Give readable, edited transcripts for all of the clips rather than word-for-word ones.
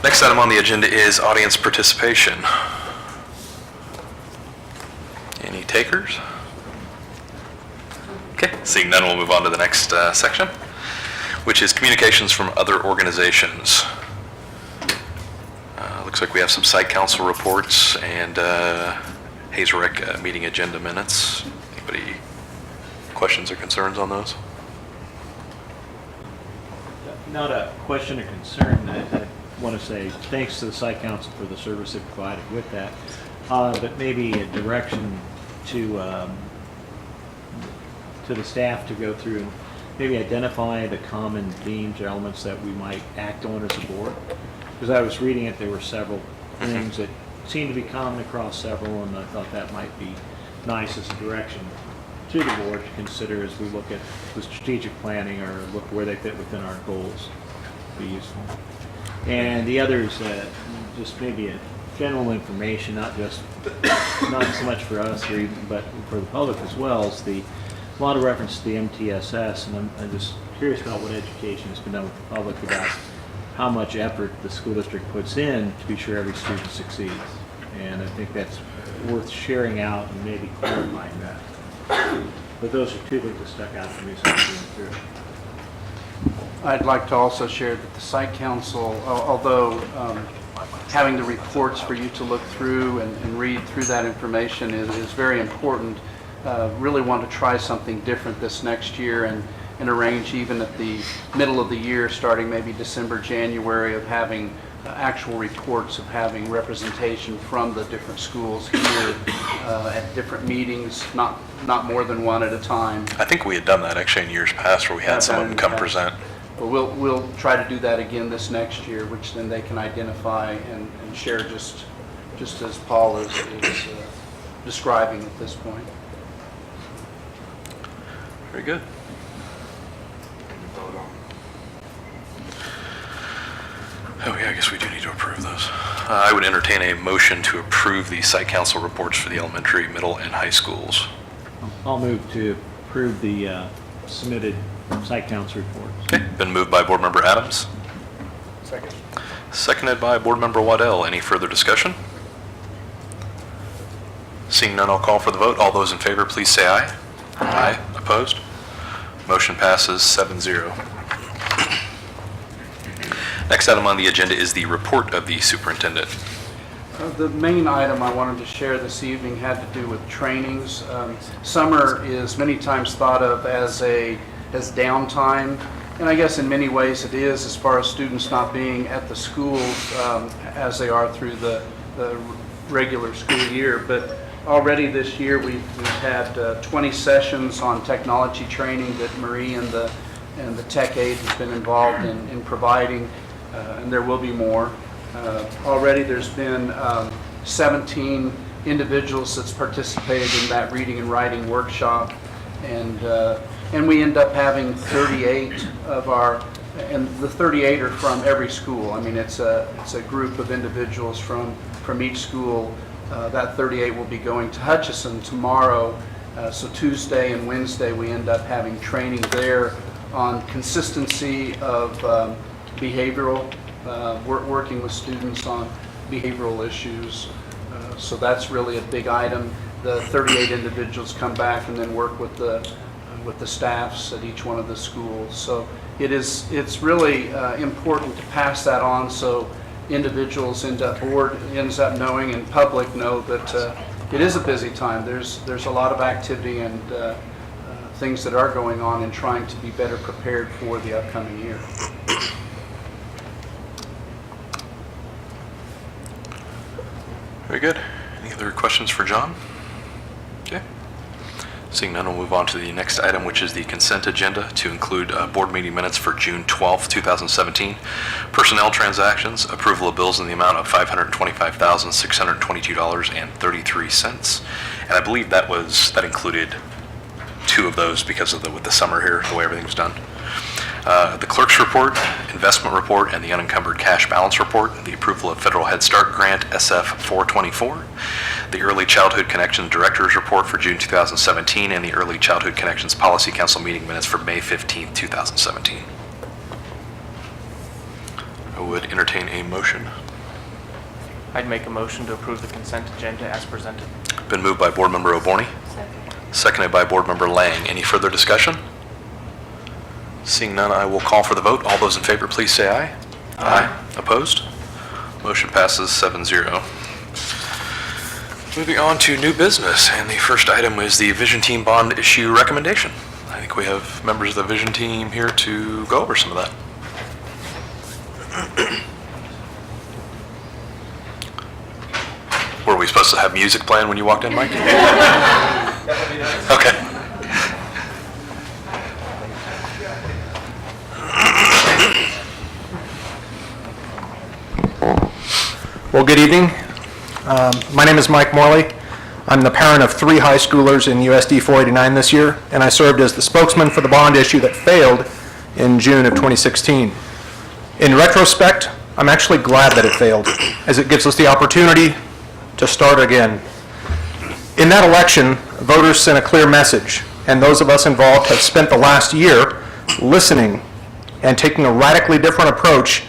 Next item on the agenda is audience participation. Any takers? Okay, seeing none, we'll move on to the next section, which is communications from other organizations. Looks like we have some site council reports and Hazelrec meeting agenda minutes. Anybody questions or concerns on those? Not a question or concern. I want to say thanks to the site council for the service they provided with that, but maybe a direction to the staff to go through and maybe identify the common themes or elements that we might act on as a board. Because I was reading it, there were several things that seemed to be common across several, and I thought that might be nice as a direction to the board to consider as we look at the strategic planning or look where they fit within our goals. Be useful. And the others, just maybe a general information, not so much for us or even, but for the public as well, is a lot of reference to the MTSS, and I'm just curious about what education has been done with the public about how much effort the school district puts in to be sure every student succeeds. And I think that's worth sharing out and maybe clarifying that. But those are two things that stuck out to me as I was going through. I'd like to also share that the site council, although having the reports for you to look through and read through that information is very important, really want to try something different this next year and arrange even at the middle of the year, starting maybe December, January, of having actual reports, of having representation from the different schools here at different meetings, not more than one at a time. I think we had done that actually in years past where we had some of them come present. But we'll try to do that again this next year, which then they can identify and share just as Paul is describing at this point. Very good. Oh yeah, I guess we do need to approve those. I would entertain a motion to approve the site council reports for the elementary, middle, and high schools. I'll move to approve the submitted site council reports. Okay, been moved by Board Member Adams. Second. Seconded by Board Member Waddell. Any further discussion? Seeing none, I'll call for the vote. All those in favor, please say aye. Aye. Opposed? Motion passes 7-0. Next item on the agenda is the report of the superintendent. The main item I wanted to share this evening had to do with trainings. Summer is many times thought of as downtime, and I guess in many ways it is, as far as students not being at the schools as they are through the regular school year. But already this year we've had 20 sessions on technology training that Marie and the tech aide has been involved in providing. And there will be more. Already there's been 17 individuals that's participated in that reading and writing workshop, and we end up having 38 of our, and the 38 are from every school. I mean, it's a group of individuals from each school. That 38 will be going to Hutchinson tomorrow, so Tuesday and Wednesday we end up having training there on consistency of behavioral, working with students on behavioral issues. So that's really a big item. The 38 individuals come back and then work with the staffs at each one of the schools. So it's really important to pass that on so individuals board ends up knowing and public know that it is a busy time. There's a lot of activity and things that are going on in trying to be better prepared for the upcoming year. Very good. Any other questions for John? Okay. Seeing none, we'll move on to the next item, which is the consent agenda to include board meeting minutes for June 12th, 2017, personnel transactions, approval of bills in the amount of $525,622.33. And I believe that included two of those because of with the summer here, the way everything was done. The clerk's report, investment report, and the unencumbered cash balance report, the approval of Federal Head Start Grant SF 424, the Early Childhood Connections Director's Report for June 2017, and the Early Childhood Connections Policy Council meeting minutes for May 15, 2017. I would entertain a motion. I'd make a motion to approve the consent agenda as presented. Been moved by Board Member O'Borney, seconded by Board Member Lang. Any further discussion? Seeing none, I will call for the vote. All those in favor, please say aye. Aye. Opposed? Motion passes 7-0. Moving on to new business, and the first item is the Vision Team bond issue recommendation. I think we have members of the Vision Team here to go over some of that. Were we supposed to have music playing when you walked in, Mike? Okay. Well, good evening. My name is Mike Morley. I'm the parent of 3 high schoolers in USD 489 this year, and I served as the spokesman for the bond issue that failed in June of 2016. In retrospect, I'm actually glad that it failed, as it gives us the opportunity to start again. In that election, voters sent a clear message, and those of us involved have spent the last year listening and taking a radically different approach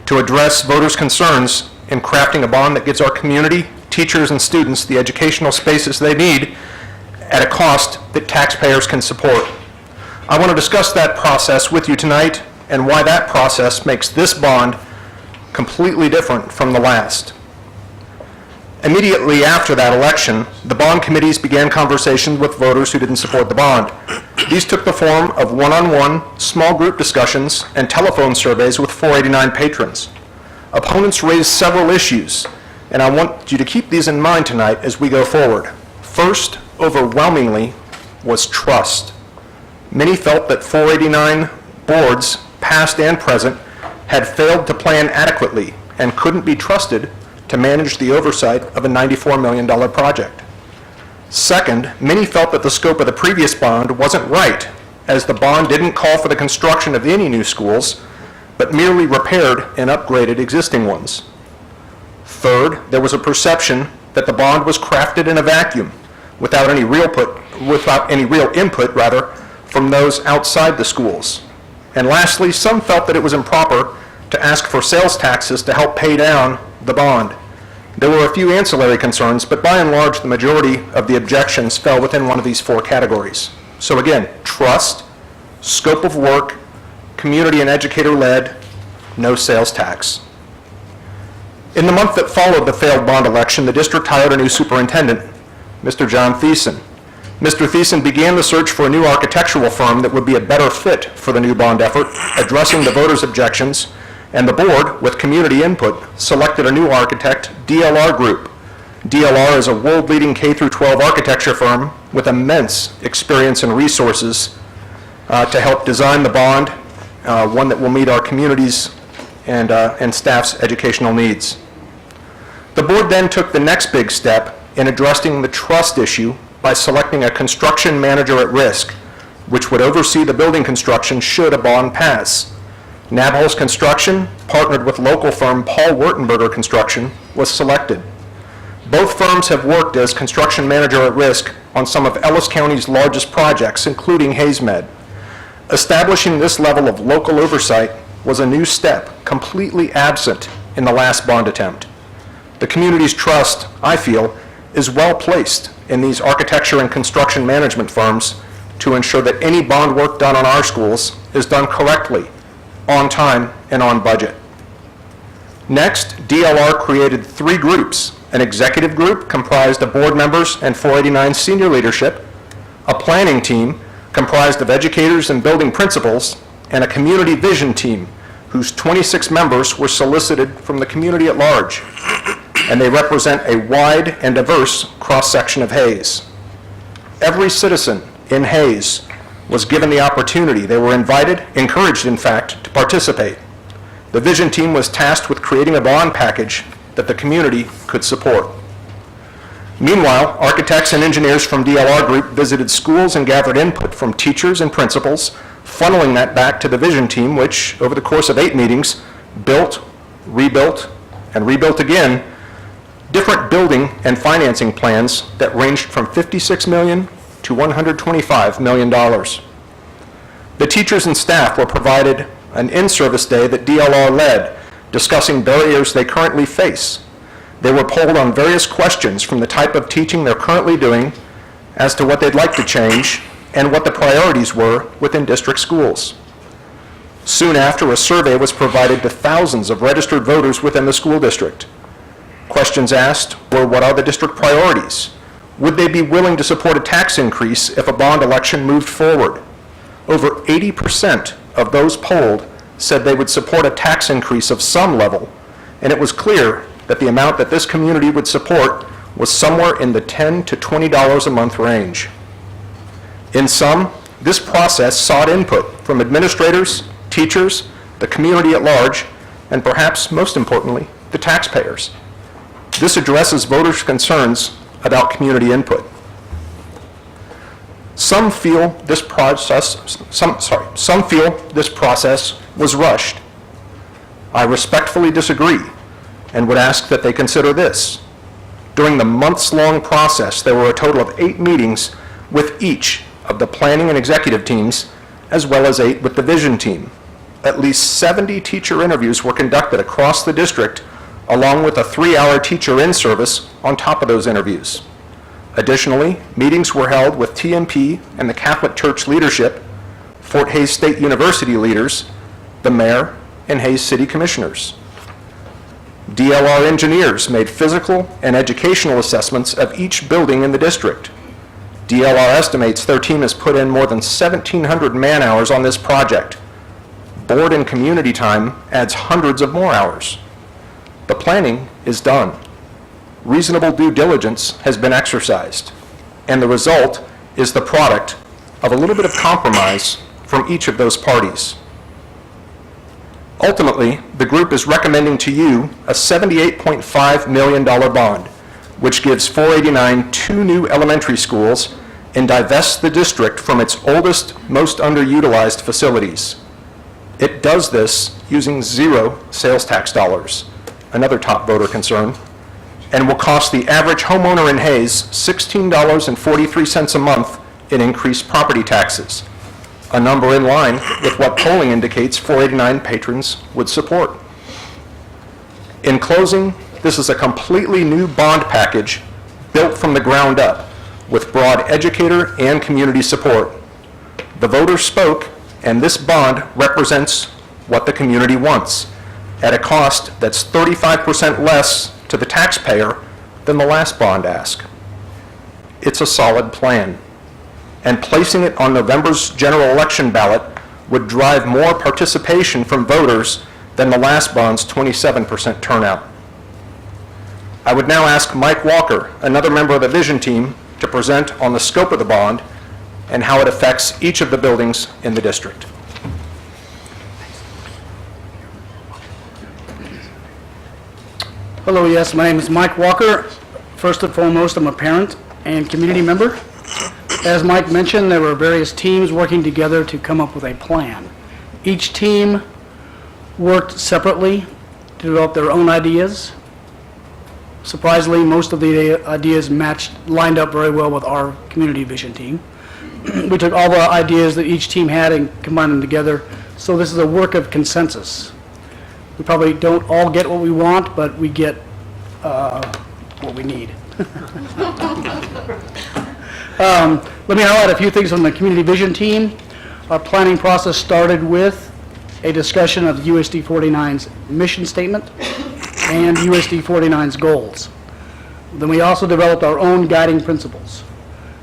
to address voters' concerns in crafting a bond that gives our community, teachers, and students the educational spaces they need at a cost that taxpayers can support. I want to discuss that process with you tonight and why that process makes this bond completely different from the last. Immediately after that election, the bond committees began conversations with voters who didn't support the bond. These took the form of one-on-one, small group discussions, and telephone surveys with 489 patrons. Opponents raised several issues, and I want you to keep these in mind tonight as we go forward. First, overwhelmingly, was trust. Many felt that 489 boards, past and present, had failed to plan adequately and couldn't be trusted to manage the oversight of a $94 million project. Second, many felt that the scope of the previous bond wasn't right, as the bond didn't call for the construction of any new schools, but merely repaired and upgraded existing ones. Third, there was a perception that the bond was crafted in a vacuum, without any real input from those outside the schools. And lastly, some felt that it was improper to ask for sales taxes to help pay down the bond. There were a few ancillary concerns, but by and large, the majority of the objections fell within one of these 4 categories. So again, trust, scope of work, community and educator-led, no sales tax. In the month that followed the failed bond election, the district hired a new superintendent, Mr. John Thiessen. Mr. Thiessen began the search for a new architectural firm that would be a better fit for the new bond effort, addressing the voters' objections, and the board, with community input, selected a new architect, DLR Group. DLR is a world-leading K-12 architecture firm with immense experience and resources to help design the bond, one that will meet our community's and staff's educational needs. The board then took the next big step in addressing the trust issue by selecting a construction manager at risk, which would oversee the building construction should a bond pass. Nabholz Construction, partnered with local firm Paul Wurtenberger Construction, was selected. Both firms have worked as construction manager at risk on some of Ellis County's largest projects, including HaysMed. Establishing this level of local oversight was a new step, completely absent in the last bond attempt. The community's trust, I feel, is well placed in these architecture and construction management firms to ensure that any bond work done on our schools is done correctly, on time, and on budget. Next, DLR created 3 groups: an executive group comprised of board members and 489 senior leadership, a planning team comprised of educators and building principals, and a community vision team whose 26 members were solicited from the community at large, and they represent a wide and diverse cross-section of Hays. Every citizen in Hays was given the opportunity. They were invited, encouraged in fact, to participate. The vision team was tasked with creating a bond package that the community could support. Meanwhile, architects and engineers from DLR Group visited schools and gathered input from teachers and principals, funneling that back to the vision team, which, over the course of 8 meetings, built, and rebuilt again, different building and financing plans that ranged from $56 million to $125 million. The teachers and staff were provided an in-service day that DLR led discussing barriers they currently face. They were polled on various questions from the type of teaching they're currently doing, as to what they'd like to change, and what the priorities were within district schools. Soon after, a survey was provided to thousands of registered voters within the school district. Questions asked were, what are the district priorities? Would they be willing to support a tax increase if a bond election moved forward? Over 80% of those polled said they would support a tax increase of some level, and it was clear that the amount that this community would support was somewhere in the $10 to $20 a month range. In sum, this process sought input from administrators, teachers, the community at large, and perhaps most importantly, the taxpayers. This addresses voters' concerns about community input. Some feel this process was rushed. I respectfully disagree and would ask that they consider this. During the months-long process, there were a total of 8 meetings with each of the planning and executive teams, as well as 8 with the vision team. At least 70 teacher interviews were conducted across the district, along with a 3-hour teacher in-service on top of those interviews. Additionally, meetings were held with TMP and the Catholic Church leadership, Fort Hays State University leaders, the mayor, and Hays City commissioners. DLR engineers made physical and educational assessments of each building in the district. DLR estimates their team has put in more than 1,700 man-hours on this project. Board and community time adds hundreds of more hours. The planning is done. Reasonable due diligence has been exercised, and the result is the product of a little bit of compromise from each of those parties. Ultimately, the group is recommending to you a $78.5 million bond, which gives 489 2 new elementary schools and divests the district from its oldest, most underutilized facilities. It does this using 0 sales tax dollars, another top voter concern, and will cost the average homeowner in Hays $16.43 a month in increased property taxes, a number in line with what polling indicates 489 patrons would support. In closing, this is a completely new bond package built from the ground up with broad educator and community support. The voters spoke, and this bond represents what the community wants at a cost that's 35% less to the taxpayer than the last bond ask. It's a solid plan, and placing it on November's general election ballot would drive more participation from voters than the last bond's 27% turnout. I would now ask Mike Walker, another member of the vision team, to present on the scope of the bond and how it affects each of the buildings in the district. Hello, yes, my name is Mike Walker. First and foremost, I'm a parent and community member. As Mike mentioned, there were various teams working together to come up with a plan. Each team worked separately to develop their own ideas. Surprisingly, most of the ideas lined up very well with our community vision team. We took all the ideas that each team had and combined them together. So this is a work of consensus. We probably don't all get what we want, but we get what we need. Let me highlight a few things from the community vision team. Our planning process started with a discussion of USD 49's mission statement and USD 49's goals. Then we also developed our own guiding principles.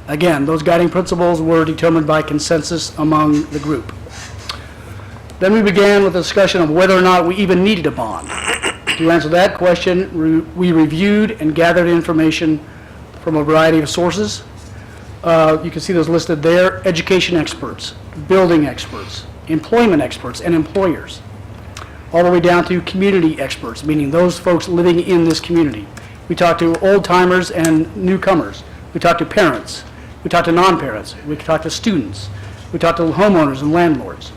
Again, those guiding principles were determined by consensus among the group. Then we began with a discussion of whether or not we even needed a bond. To answer that question, we reviewed and gathered information from a variety of sources. You can see those listed there: education experts, building experts, employment experts, and employers. All the way down to community experts, meaning those folks living in this community. We talked to old-timers and newcomers. We talked to parents. We talked to non-parents. We talked to students. We talked to homeowners and landlords.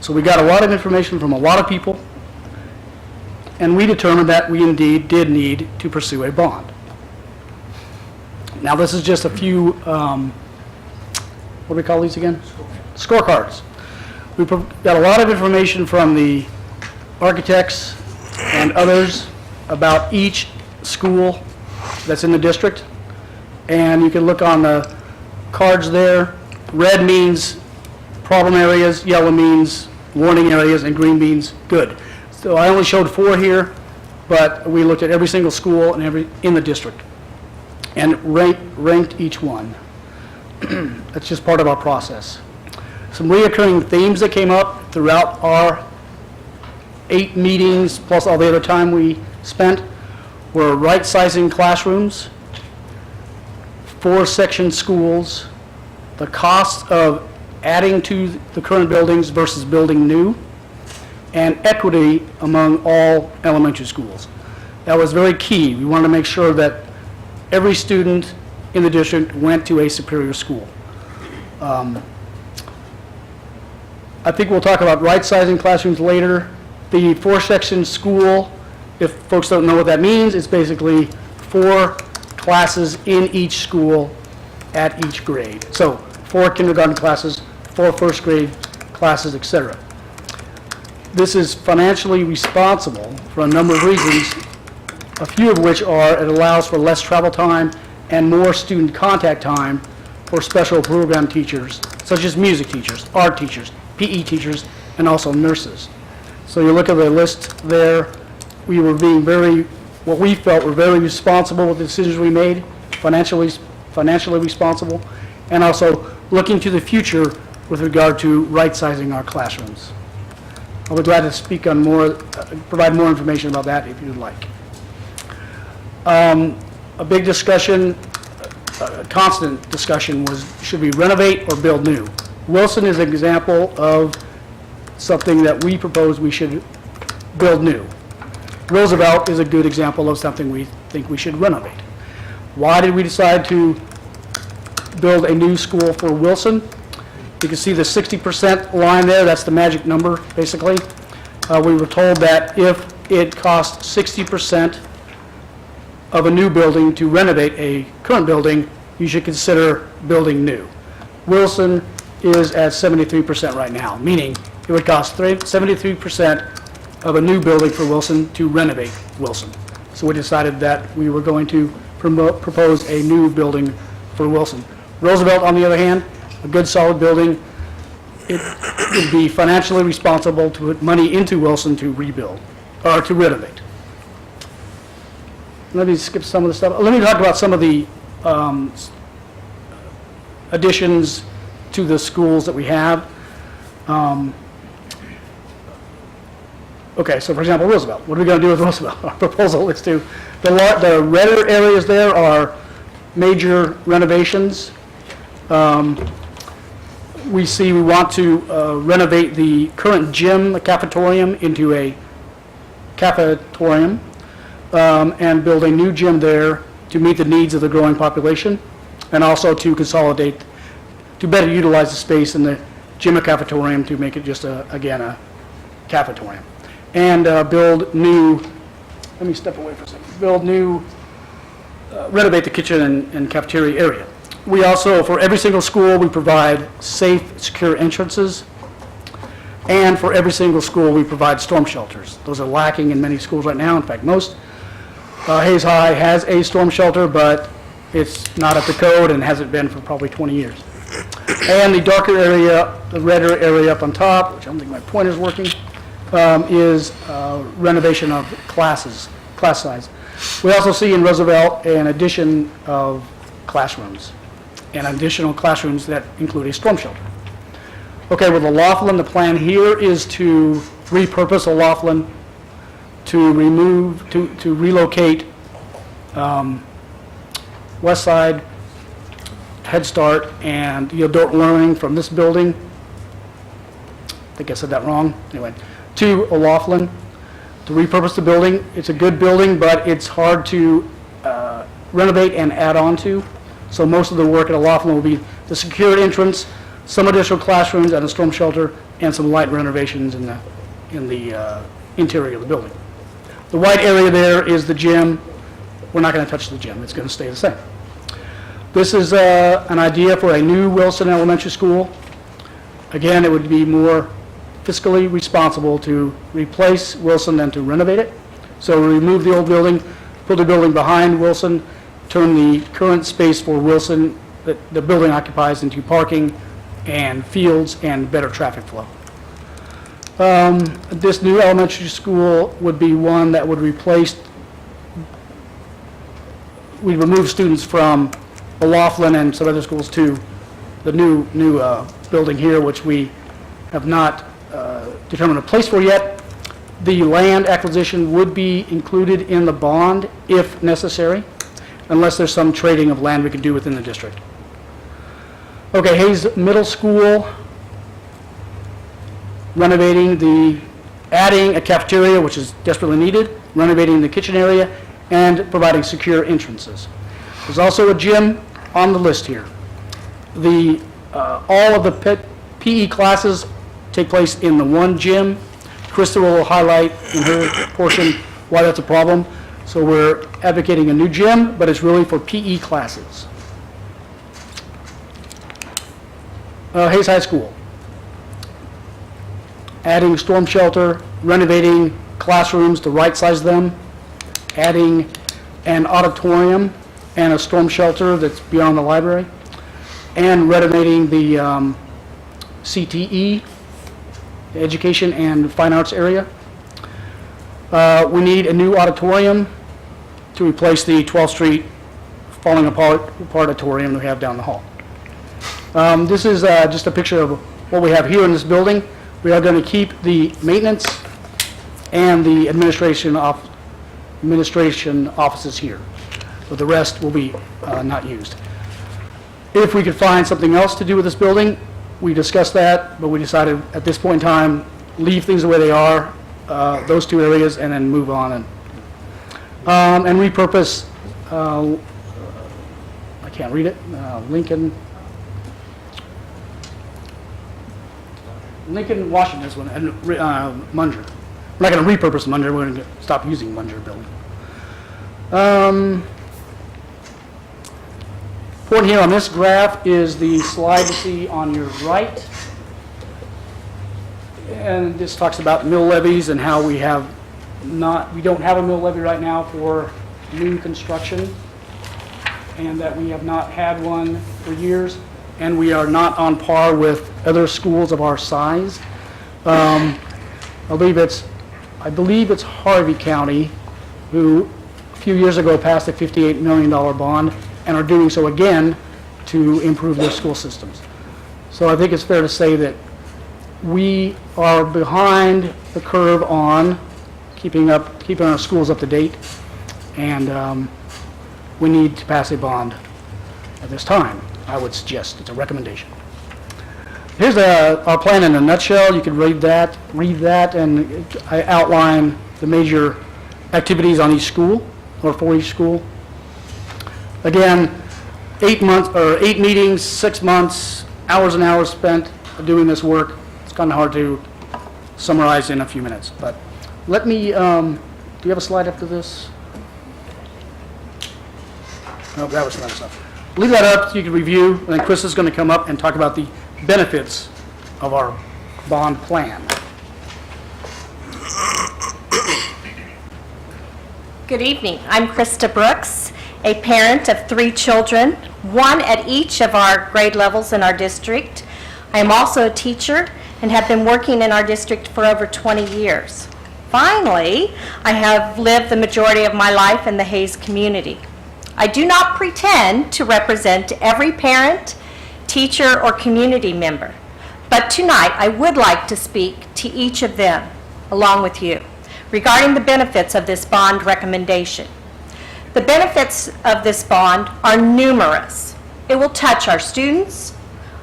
So we got a lot of information from a lot of people, and we determined that we indeed did need to pursue a bond. Now this is just a few, what do we call these again? Scorecards. We got a lot of information from the architects and others about each school that's in the district. And you can look on the cards there. Red means problem areas, yellow means warning areas, and green means good. So I only showed 4 here, but we looked at every single school and in the district and ranked each one. That's just part of our process. Some reoccurring themes that came up throughout our 8 meetings, plus all the other time we spent, were right-sizing classrooms, 4-section schools, the cost of adding to the current buildings versus building new, and equity among all elementary schools. That was very key. We wanted to make sure that every student in the district went to a superior school. I think we'll talk about right-sizing classrooms later. The 4-section school, if folks don't know what that means, it's basically 4 classes in each school at each grade. So 4 kindergarten classes, 4 first grade classes, etc. This is financially responsible for a number of reasons, a few of which are it allows for less travel time and more student contact time for special program teachers, such as music teachers, art teachers, PE teachers, and also nurses. So you look at the list there, we were being what we felt were very responsible with the decisions we made, financially responsible, and also looking to the future with regard to right-sizing our classrooms. I'll be glad to speak on provide more information about that if you'd like. A big discussion, a constant discussion was, should we renovate or build new? Wilson is an example of something that we propose we should build new. Roosevelt is a good example of something we think we should renovate. Why did we decide to build a new school for Wilson? You can see the 60% line there, that's the magic number, basically. We were told that if it cost 60% of a new building to renovate a current building, you should consider building new. Wilson is at 73% right now, meaning it would cost 73% of a new building for Wilson to renovate Wilson. So we decided that we were going to propose a new building for Wilson. Roosevelt, on the other hand, a good solid building. It would be financially responsible to put money into Wilson to rebuild, or to renovate. Let me skip some of the stuff. Let me talk about some of the additions to the schools that we have. Okay, so for example, Roosevelt. What are we going to do with Roosevelt? Our proposal is to, the redder areas there are major renovations. We want to renovate the current gym, the cafetorium, into a cafetorium and build a new gym there to meet the needs of the growing population, and also to consolidate, to better utilize the space in the gym and cafetorium to make it just, again, a cafetorium. And build new, let me step away for a second, renovate the kitchen and cafeteria area. We also, for every single school, we provide safe, secure entrances. And for every single school, we provide storm shelters. Those are lacking in many schools right now, in fact, most. Hayes High has a storm shelter, but it's not up to code and hasn't been for probably 20 years. And the darker area, the redder area up on top, which I don't think my pointer's working, is renovation of class size. We also see in Roosevelt an addition of classrooms, and additional classrooms that include a storm shelter. Okay, with the Loughlin, the plan here is to repurpose a Loughlin to relocate West Side, Head Start, and the adult learning from this building, I think I said that wrong, anyway, to Loughlin, to repurpose the building. It's a good building, but it's hard to renovate and add on to. So most of the work at Loughlin will be the secured entrance, some additional classrooms and a storm shelter, and some light renovations in the interior of the building. The white area there is the gym. We're not going to touch the gym. It's going to stay the same. This is an idea for a new Wilson Elementary School. Again, it would be more fiscally responsible to replace Wilson and to renovate it. So we remove the old building, put the building behind Wilson, turn the current space for Wilson that the building occupies into parking and fields and better traffic flow. This new elementary school would be one that would replace, we'd remove students from the Loughlin and some other schools to the new building here, which we have not determined a place for yet. The land acquisition would be included in the bond if necessary, unless there's some trading of land we can do within the district. Okay, Hayes Middle School, adding a cafeteria, which is desperately needed, renovating the kitchen area, and providing secure entrances. There's also a gym on the list here. All of the PE classes take place in the one gym. Krista will highlight in her portion why that's a problem. So we're advocating a new gym, but it's really for PE classes. Hayes High School. Adding storm shelter, renovating classrooms to right-size them, adding an auditorium and a storm shelter that's beyond the library, and renovating the CTE, the Education and Fine Arts area. We need a new auditorium to replace the 12th Street falling apart auditorium that we have down the hall. This is just a picture of what we have here in this building. We are going to keep the maintenance and the administration offices here, but the rest will be not used. If we could find something else to do with this building, we discussed that, but we decided at this point in time, leave things the way they are, those two areas, and then move on and repurpose, I can't read it, Lincoln, Washington is one, and Munger. We're not going to repurpose Munger, we're going to stop using Munger building. Important here on this graph is the slide you see on your right. And this talks about mill levies and how we don't have a mill levy right now for new construction, and that we have not had one for years, and we are not on par with other schools of our size. I believe it's Harvey County who a few years ago passed a $58 million bond and are doing so again to improve their school systems. So I think it's fair to say that we are behind the curve on keeping our schools up to date, and we need to pass a bond at this time. I would suggest it's a recommendation. Here's our plan in a nutshell. You can read that, and I outline the major activities on each school or for each school. Again, 8 meetings, 6 months, hours and hours spent doing this work. It's kind of hard to summarize in a few minutes, but let me, do you have a slide after this? No, that was some other stuff. Leave that up so you can review, and then Chris is going to come up and talk about the benefits of our bond plan. Good evening. I'm Krista Brooks, a parent of 3 children, 1 at each of our grade levels in our district. I am also a teacher and have been working in our district for over 20 years. Finally, I have lived the majority of my life in the Hayes community. I do not pretend to represent every parent, teacher, or community member, but tonight I would like to speak to each of them, along with you, regarding the benefits of this bond recommendation. The benefits of this bond are numerous. It will touch our students,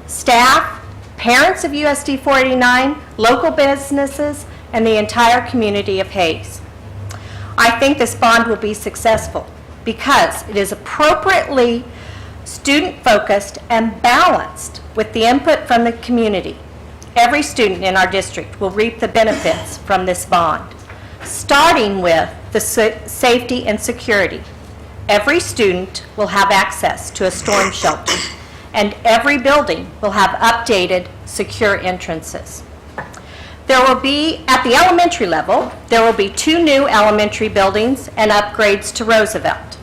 staff, parents of USD 489, local businesses, and the entire community of Hayes. I think this bond will be successful because it is appropriately student-focused and balanced with the input from the community. Every student in our district will reap the benefits from this bond, starting with the safety and security. Every student will have access to a storm shelter, and every building will have updated, secure entrances. There will be, at the elementary level, there will be 2 new elementary buildings and upgrades to Roosevelt.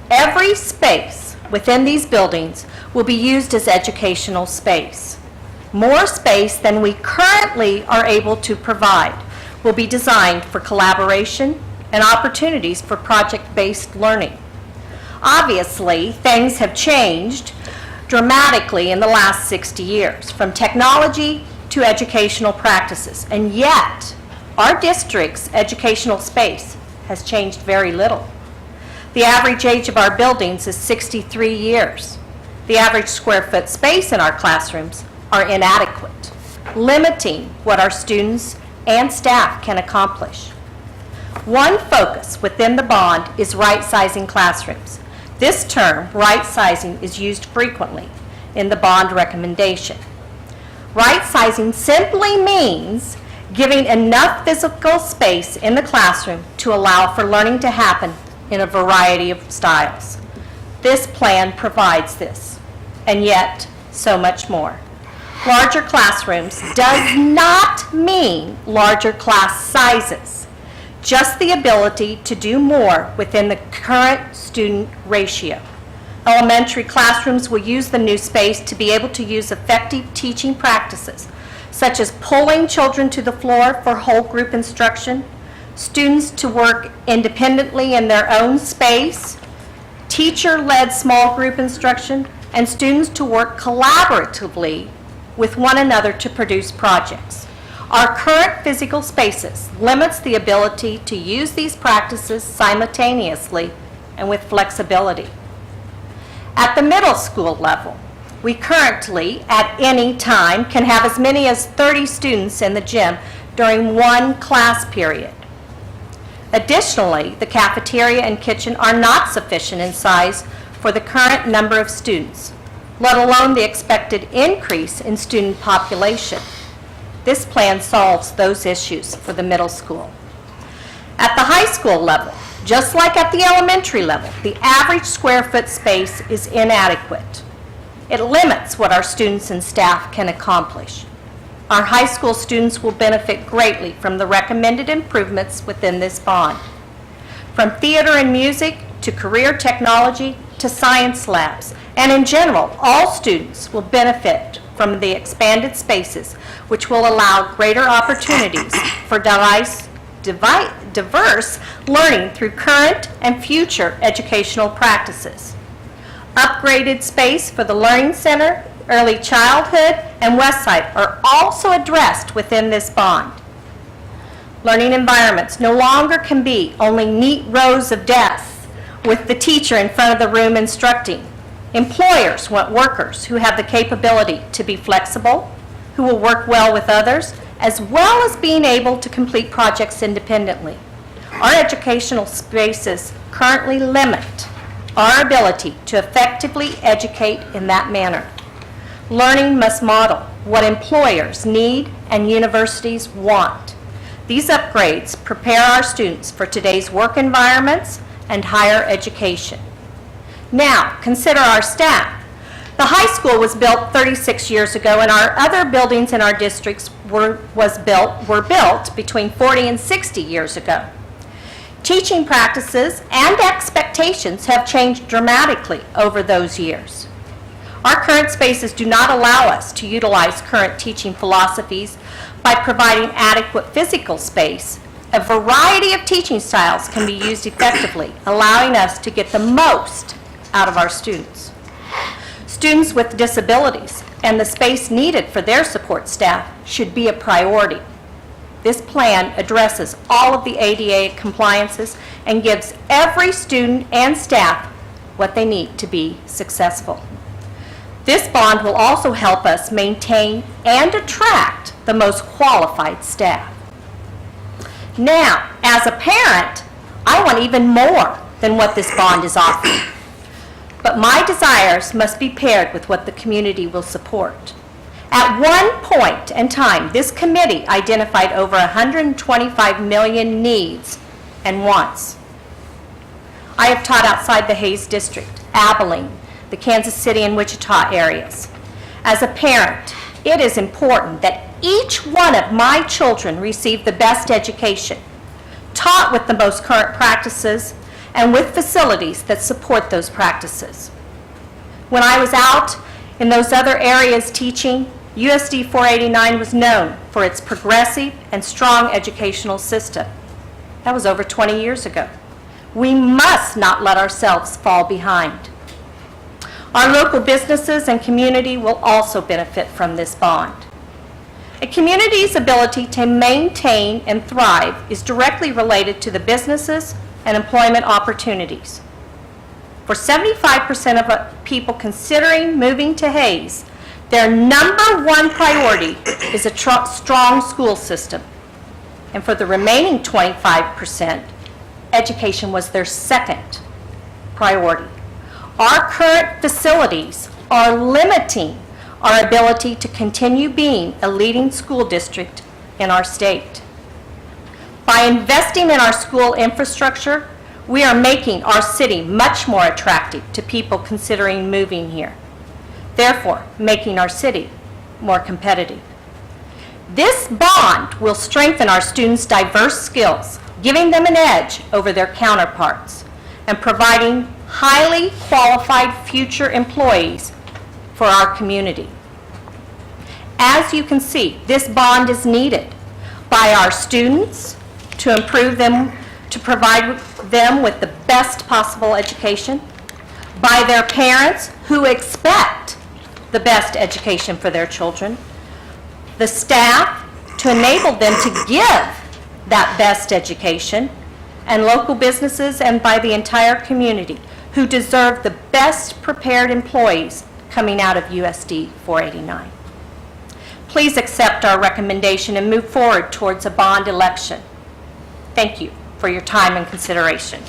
Every space within these buildings will be used as educational space. More space than we currently are able to provide will be designed for collaboration and opportunities for project-based learning. Obviously, things have changed dramatically in the last 60 years, from technology to educational practices, and yet our district's educational space has changed very little. The average age of our buildings is 63 years. The average square foot space in our classrooms are inadequate, limiting what our students and staff can accomplish. One focus within the bond is right-sizing classrooms. This term, right-sizing, is used frequently in the bond recommendation. Right-sizing simply means giving enough physical space in the classroom to allow for learning to happen in a variety of styles. This plan provides this, and yet so much more. Larger classrooms does not mean larger class sizes, just the ability to do more within the current student ratio. Elementary classrooms will use the new space to be able to use effective teaching practices, such as pulling children to the floor for whole group instruction, students to work independently in their own space, teacher-led small group instruction, and students to work collaboratively with one another to produce projects. Our current physical spaces limits the ability to use these practices simultaneously and with flexibility. At the middle school level, we currently, at any time, can have as many as 30 students in the gym during one class period. Additionally, the cafeteria and kitchen are not sufficient in size for the current number of students, let alone the expected increase in student population. This plan solves those issues for the middle school. At the high school level, just like at the elementary level, the average square foot space is inadequate. It limits what our students and staff can accomplish. Our high school students will benefit greatly from the recommended improvements within this bond. From theater and music to career technology to science labs, and in general, all students will benefit from the expanded spaces, which will allow greater opportunities for diverse learning through current and future educational practices. Upgraded space for the Learning Center, Early Childhood, and West Side are also addressed within this bond. Learning environments no longer can be only neat rows of desks with the teacher in front of the room instructing. Employers want workers who have the capability to be flexible, who will work well with others, as well as being able to complete projects independently. Our educational spaces currently limit our ability to effectively educate in that manner. Learning must model what employers need and universities want. These upgrades prepare our students for today's work environments and higher education. Now, consider our staff. The high school was built 36 years ago, and our other buildings in our districts were built between 40 and 60 years ago. Teaching practices and expectations have changed dramatically over those years. Our current spaces do not allow us to utilize current teaching philosophies by providing adequate physical space. A variety of teaching styles can be used effectively, allowing us to get the most out of our students. Students with disabilities and the space needed for their support staff should be a priority. This plan addresses all of the ADA compliances and gives every student and staff what they need to be successful. This bond will also help us maintain and attract the most qualified staff. Now, as a parent, I want even more than what this bond is offering. But my desires must be paired with what the community will support. At one point in time, this committee identified over 125 million needs and wants. I have taught outside the Hayes District, Abilene, the Kansas City and Wichita areas. As a parent, it is important that each one of my children receive the best education, taught with the most current practices, and with facilities that support those practices. When I was out in those other areas teaching, USD 489 was known for its progressive and strong educational system. That was over 20 years ago. We must not let ourselves fall behind. Our local businesses and community will also benefit from this bond. A community's ability to maintain and thrive is directly related to the businesses and employment opportunities. For 75% of people considering moving to Hayes, their number one priority is a strong school system. And for the remaining 25%, education was their second priority. Our current facilities are limiting our ability to continue being a leading school district in our state. By investing in our school infrastructure, we are making our city much more attractive to people considering moving here, therefore making our city more competitive. This bond will strengthen our students' diverse skills, giving them an edge over their counterparts, and providing highly qualified future employees for our community. As you can see, this bond is needed by our students to provide them with the best possible education, by their parents who expect the best education for their children, the staff to enable them to give that best education, and local businesses, and by the entire community who deserve the best prepared employees coming out of USD 489. Please accept our recommendation and move forward towards a bond election. Thank you for your time and consideration.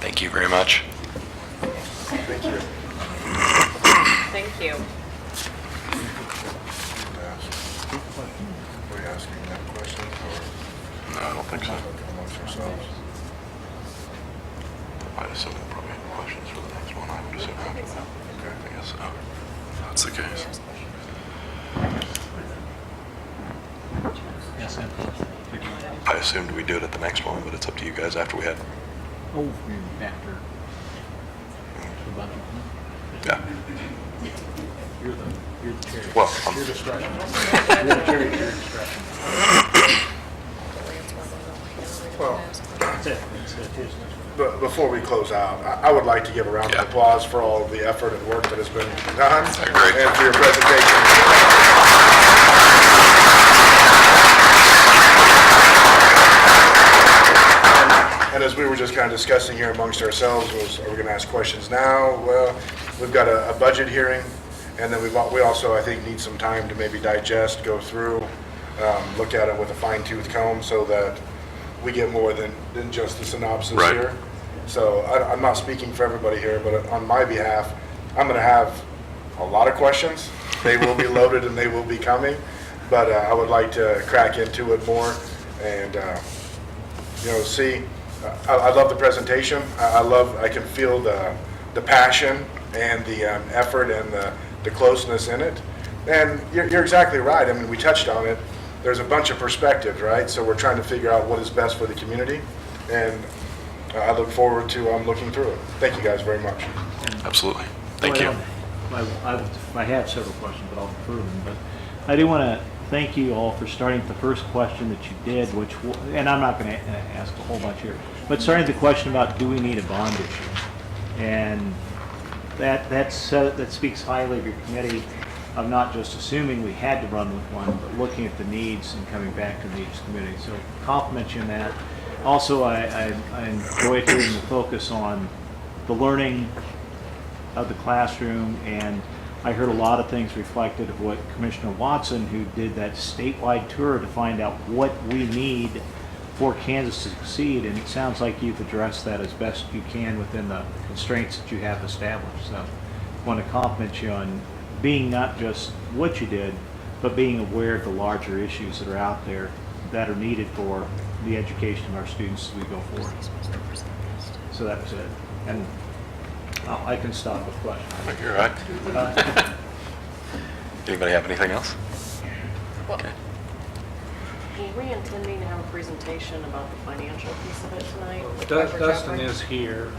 Thank you very much. Thank you. Thank you. Are we asking them questions or No, I don't think so. amongst ourselves? I assume we'll probably have questions for the next one. I would assume after that. Okay. I guess so. That's the case. Yes, sir. I assumed we'd do it at the next one, but it's up to you guys after we had. Oh, after the budget. Yeah. You're the chair. Well, Your discretion. You're the chair, your discretion. Well, That's it. It's his. but before we close out, I would like to give a round Yeah. of applause for all of the effort and work that has been done. agree. And for your presentation. And as we were just kind of discussing here amongst ourselves, was, are we going to ask questions now? Well, we've got a budget hearing, and then we also, I think, need some time to maybe digest, go through, look at it with a fine-tooth comb so that we get more than just the synopsis Right. here. So I'm not speaking for everybody here, but on my behalf, I'm going to have a lot of questions. They will be loaded and they will be coming, but I would like to crack into it more and, see. I love the presentation. I can feel the passion and the effort and the closeness in it. And you're exactly right. I mean, we touched on it. There's a bunch of perspectives, right? So we're trying to figure out what is best for the community. And I look forward to looking through it. Thank you guys very much. Absolutely. Thank you. I have several questions, but I'll defer them. But I do want to thank you all for starting with the first question that you did, and I'm not going to ask a whole bunch here, but starting with the question about do we need a bond issue? And that speaks highly of your committee of not just assuming we had to run with one, but looking at the needs and coming back to the needs committee. So compliment you on that. Also, I enjoyed hearing the focus on the learning of the classroom, and I heard a lot of things reflected of what Commissioner Watson, who did that statewide tour to find out what we need for Kansas to succeed, and it sounds like you've addressed that as best you can within the constraints that you have established. So I want to compliment you on being not just what you did, but being aware of the larger issues that are out there that are needed for the education of our students as we go forward. So that was it. And I can stop with questions. You're right. Anybody have anything else? Okay. Were we intending to have a presentation about the financial piece of it tonight? Dustin is here,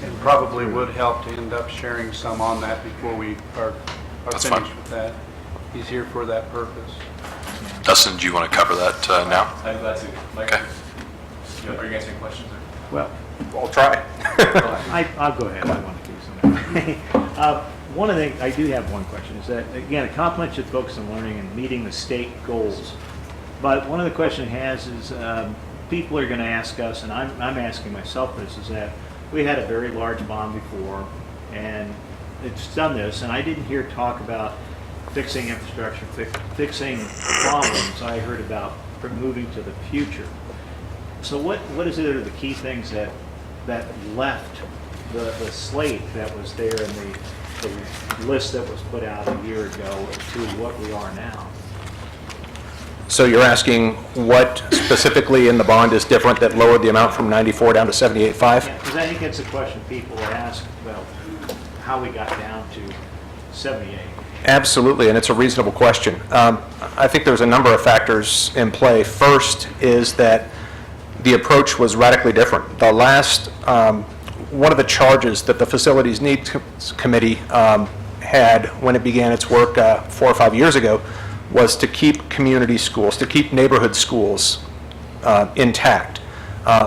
and probably would help to end up sharing some on that before we are That's finished fine. with that. He's here for that purpose. Dustin, do you want to cover that now? I'm glad to. Mike, Okay. are you guys answering questions? Well, I'll try. I'll go ahead, I want to do something. One of the things, I do have one question, is that, again, a compliment should focus on learning and meeting the state goals. But one of the questions it has is, people are going to ask us, and I'm asking myself this, is that we had a very large bond before, and it's done this, and I didn't hear talk about fixing infrastructure, fixing problems. I heard about moving to the future. So what is it are the key things that left the slate that was there in the list that was put out a year ago to what we are now? So you're asking what specifically in the bond is different that lowered the amount from 94 down to 78.5? Yeah, because I think it's a question people ask, well, how we got down to 78. Absolutely, and it's a reasonable question. I think there's a number of factors in play. First is that the approach was radically different. The last, one of the charges that the Facilities Needs Committee had when it began its work 4 or 5 years ago was to keep community schools, to keep neighborhood schools intact.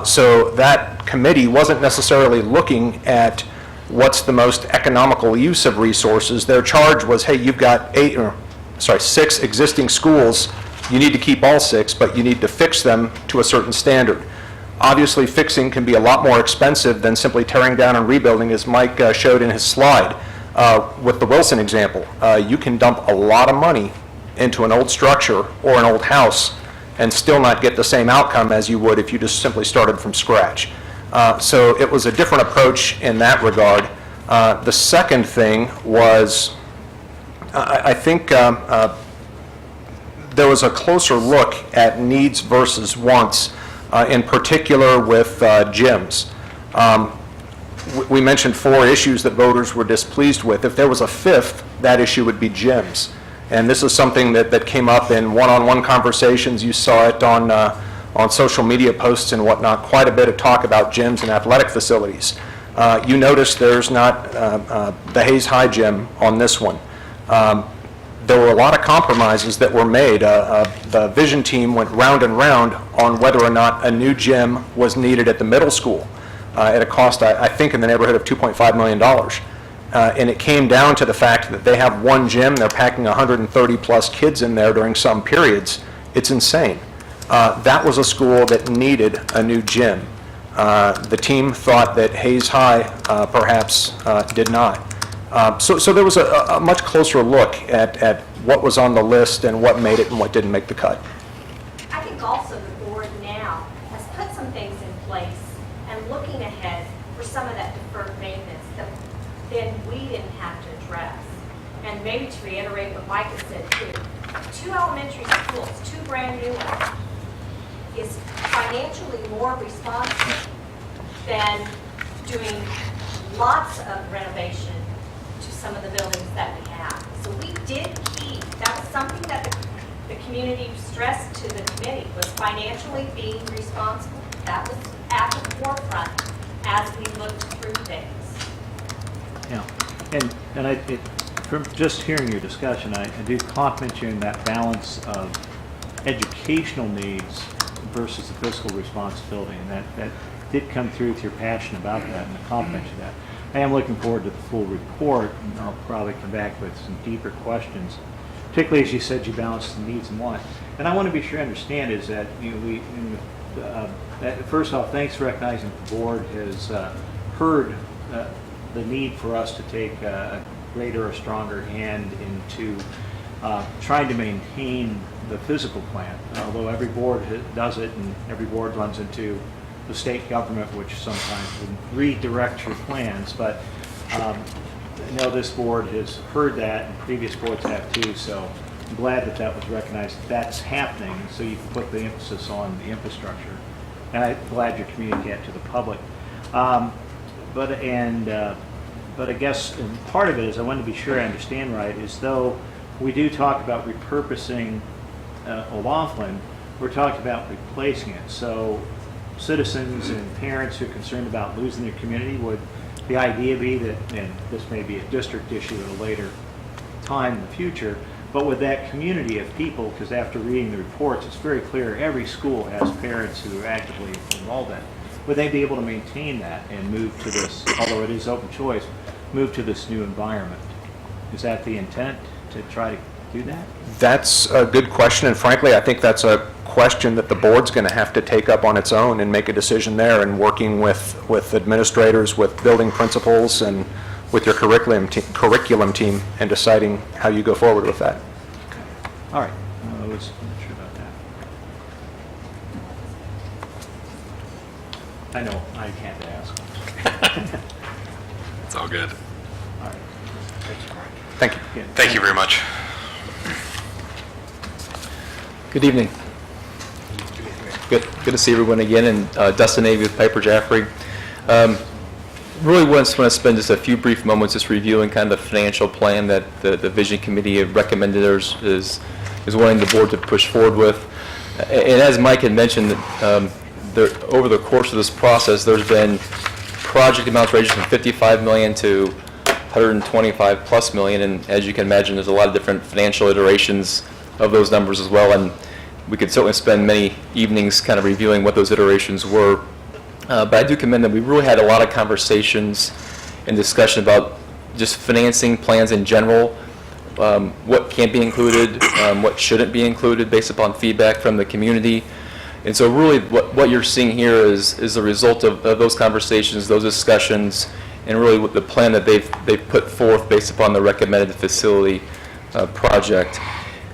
So that committee wasn't necessarily looking at what's the most economical use of resources. Their charge was, hey, you've got 6 existing schools. You need to keep all 6, but you need to fix them to a certain standard. Obviously, fixing can be a lot more expensive than simply tearing down and rebuilding, as Mike showed in his slide. With the Wilson example, you can dump a lot of money into an old structure or an old house and still not get the same outcome as you would if you just simply started from scratch. So it was a different approach in that regard. The second thing was, I think there was a closer look at needs versus wants, in particular with gyms. We mentioned 4 issues that voters were displeased with. If there was a 5th, that issue would be gyms. And this is something that came up in one-on-one conversations. You saw it on social media posts and whatnot, quite a bit of talk about gyms and athletic facilities. You notice there's not the Hayes High gym on this one. There were a lot of compromises that were made. The vision team went round and round on whether or not a new gym was needed at the middle school at a cost, I think, in the neighborhood of $2.5 million. And it came down to the fact that they have one gym, they're packing 130 plus kids in there during some periods. It's insane. That was a school that needed a new gym. The team thought that Hayes High perhaps did not. So there was a much closer look at what was on the list and what made it and what didn't make the cut. I think also the board now has put some things in place and looking ahead for some of that deferred maintenance that then we didn't have to address. And maybe to reiterate what Mike has said too, 2 elementary schools, 2 brand new ones, is financially more responsive than doing lots of renovation to some of the buildings that we have. So we did keep, that was something that the community stressed to the committee, was financially being responsible. That was at the forefront as we looked through things. Yeah, and from just hearing your discussion, I do compliment you in that balance of educational needs versus the fiscal responsibility, and that did come through with your passion about that, and I compliment you that. I am looking forward to the full report, and I'll probably come back with some deeper questions, particularly as you said you balance the needs and wants. And I want to be sure I understand is that, you know, first off, thanks for recognizing that the board has heard the need for us to take a greater or stronger hand into trying to maintain the physical plant. Although every board does it, and every board runs into the state government, which sometimes will redirect your plans. But I know this board has heard that, and previous boards have too. So I'm glad that that was recognized. That's happening, so you can put the emphasis on the infrastructure. And I'm glad you're communicating that to the public. But I guess, and part of it is, I want to be sure I understand right, is though we do talk about repurposing Loughlin, we're talking about replacing it. So citizens and parents who are concerned about losing their community, would the idea be that, and this may be a district issue at a later time in the future, but with that community of people, because after reading the reports, it's very clear every school has parents who are actively involved in it. Would they be able to maintain that and move to this, although it is open choice, move to this new environment? Is that the intent, to try to do that? That's a good question, and frankly, I think that's a question that the board's going to have to take up on its own and make a decision there, and working with administrators, with building principals, and with your curriculum team, and deciding how you go forward with that. All right, I was not sure about that. I know, I can't ask. It's all good. All right. Thank you. Yeah. Thank you very much. Good evening. Good to see everyone again, and Dustin Avey with Piper Jaffray. Really want to spend just a few brief moments just reviewing kind of the financial plan that the Vision Committee recommended is wanting the board to push forward with. And as Mike had mentioned, over the course of this process, there's been project amounts ranging from $55 million to $125 plus million, and as you can imagine, there's a lot of different financial iterations of those numbers as well, and we could certainly spend many evenings kind of reviewing what those iterations were. But I do commend that we really had a lot of conversations and discussion about just financing plans in general, what can be included, what shouldn't be included based upon feedback from the community. And so really what you're seeing here is the result of those conversations, those discussions, and really what the plan that they've put forth based upon the recommended facility project.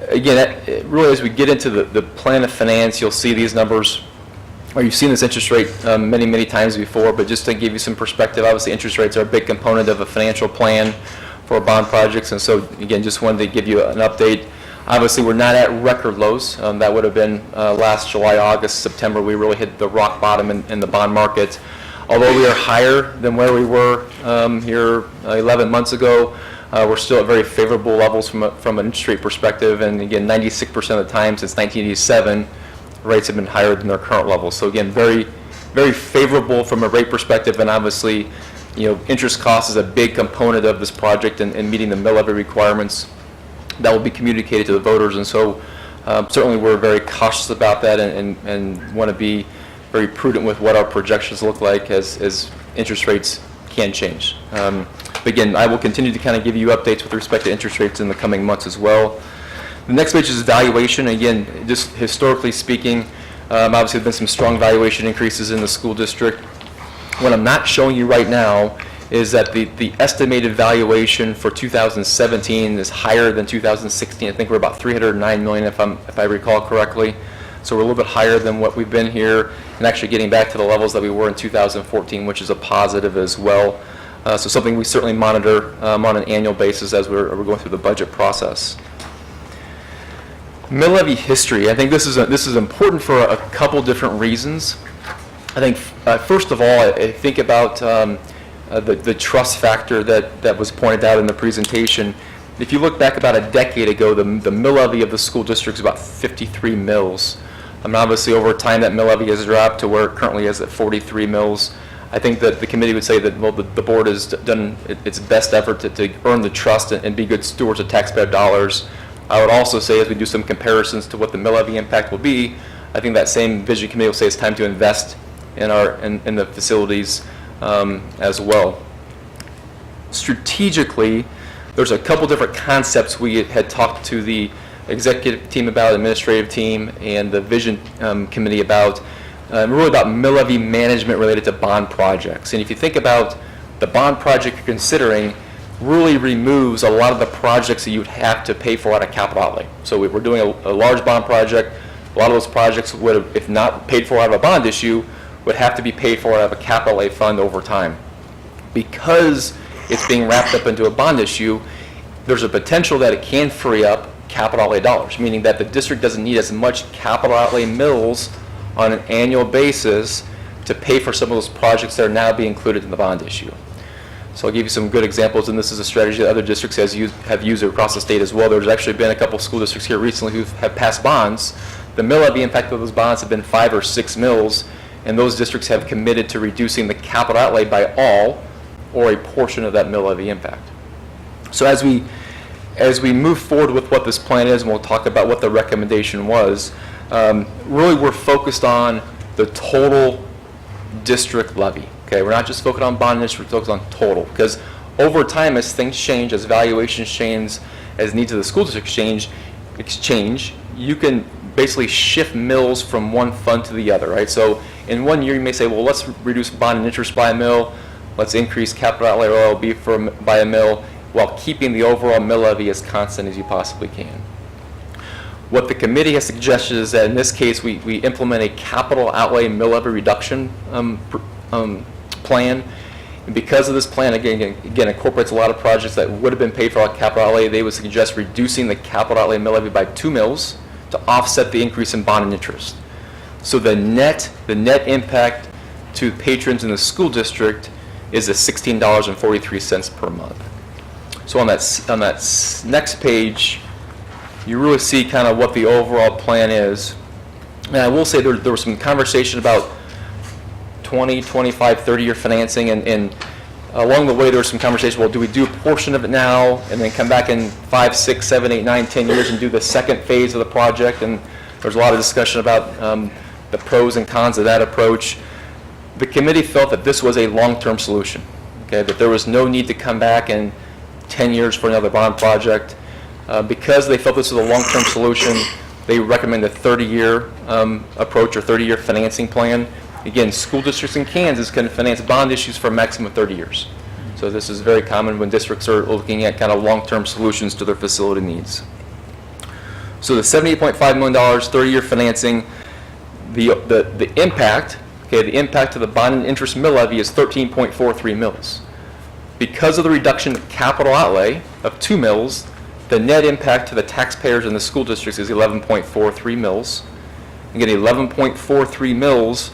Again, really as we get into the plan of finance, you'll see these numbers, or you've seen this interest rate many times before, but just to give you some perspective, obviously interest rates are a big component of a financial plan for bond projects, and so again, just wanted to give you an update. Obviously, we're not at record lows. That would have been last July, August, September. We really hit the rock bottom in the bond market. Although we are higher than where we were here 11 months ago, we're still at very favorable levels from an interest rate perspective, and again, 96% of the time since 1987, rates have been higher than their current levels. So again, very favorable from a rate perspective, and obviously, interest cost is a big component of this project and meeting the mill levy requirements that will be communicated to the voters, and so certainly we're very cautious about that and want to be very prudent with what our projections look like as interest rates can change. But again, I will continue to kind of give you updates with respect to interest rates in the coming months as well. The next page is valuation. Again, just historically speaking, obviously there have been some strong valuation increases in the school district. What I'm not showing you right now is that the estimated valuation for 2017 is higher than 2016. I think we're about $309 million if I recall correctly. So we're a little bit higher than what we've been here, and actually getting back to the levels that we were in 2014, which is a positive as well. So something we certainly monitor on an annual basis as we're going through the budget process. Mill levy history. I think this is important for a couple different reasons. I think first of all, I think about the trust factor that was pointed out in the presentation. If you look back about a decade ago, the mill levy of the school district is about 53 mills. Obviously, over time, that mill levy has dropped to where it currently is at 43 mills. I think that the committee would say that, well, the board has done its best effort to earn the trust and be good stewards of taxpayer dollars. I would also say, as we do some comparisons to what the mill levy impact will be, I think that same Vision Committee will say it's time to invest in the facilities as well. Strategically, there's a couple different concepts we had talked to the executive team about, administrative team, and the Vision Committee about, really about mill levy management related to bond projects. And if you think about the bond project you're considering, really removes a lot of the projects that you would have to pay for out of capital outlay. So we're doing a large bond project. A lot of those projects would have, if not paid for out of a bond issue, would have to be paid for out of a capital outlay fund over time. Because it's being wrapped up into a bond issue, there's a potential that it can free up capital outlay dollars, meaning that the district doesn't need as much capital outlay mills on an annual basis to pay for some of those projects that are now being included in the bond issue. So I'll give you some good examples, and this is a strategy that other districts have used across the state as well. There's actually been a couple school districts here recently who have passed bonds. The mill levy impact of those bonds have been 5 or 6 mills, and those districts have committed to reducing the capital outlay by all or a portion of that mill levy impact. So as we move forward with what this plan is, and we'll talk about what the recommendation was, really we're focused on the total district levy. Okay, we're not just focused on bond interest, we're focused on total. Because over time, as things change, as valuations change, as needs of the school district change, you can basically shift mills from one fund to the other, right? So in one year, you may say, well, let's reduce bond and interest by a mill, let's increase capital outlay or OLB by a mill, while keeping the overall mill levy as constant as you possibly can. What the committee has suggested is that in this case, we implement a capital outlay mill levy reduction plan. And because of this plan, again, incorporates a lot of projects that would have been paid for our capital outlay, they would suggest reducing the capital outlay mill levy by 2 mills to offset the increase in bond and interest. So the net impact to patrons in the school district is a $16.43 per month. So on that next page, you really see kind of what the overall plan is. And I will say there was some conversation about 20, 25, 30-year financing, and along the way there was some conversation, well, do we do a portion of it now and then come back in 5, 6, 7, 8, 9, 10 years and do the second phase of the project? And there's a lot of discussion about the pros and cons of that approach. The committee felt that this was a long-term solution, okay, that there was no need to come back in 10 years for another bond project. Because they felt this was a long-term solution, they recommend a 30-year approach or 30-year financing plan. Again, school districts in Kansas can finance bond issues for a maximum of 30 years. So this is very common when districts are looking at kind of long-term solutions to their facility needs. So the $78.5 million, 30-year financing, the impact, okay, the impact to the bond and interest mill levy is 13.43 mills. Because of the reduction in capital outlay of 2 mills, the net impact to the taxpayers in the school districts is 11.43 mills. Again, 11.43 mills,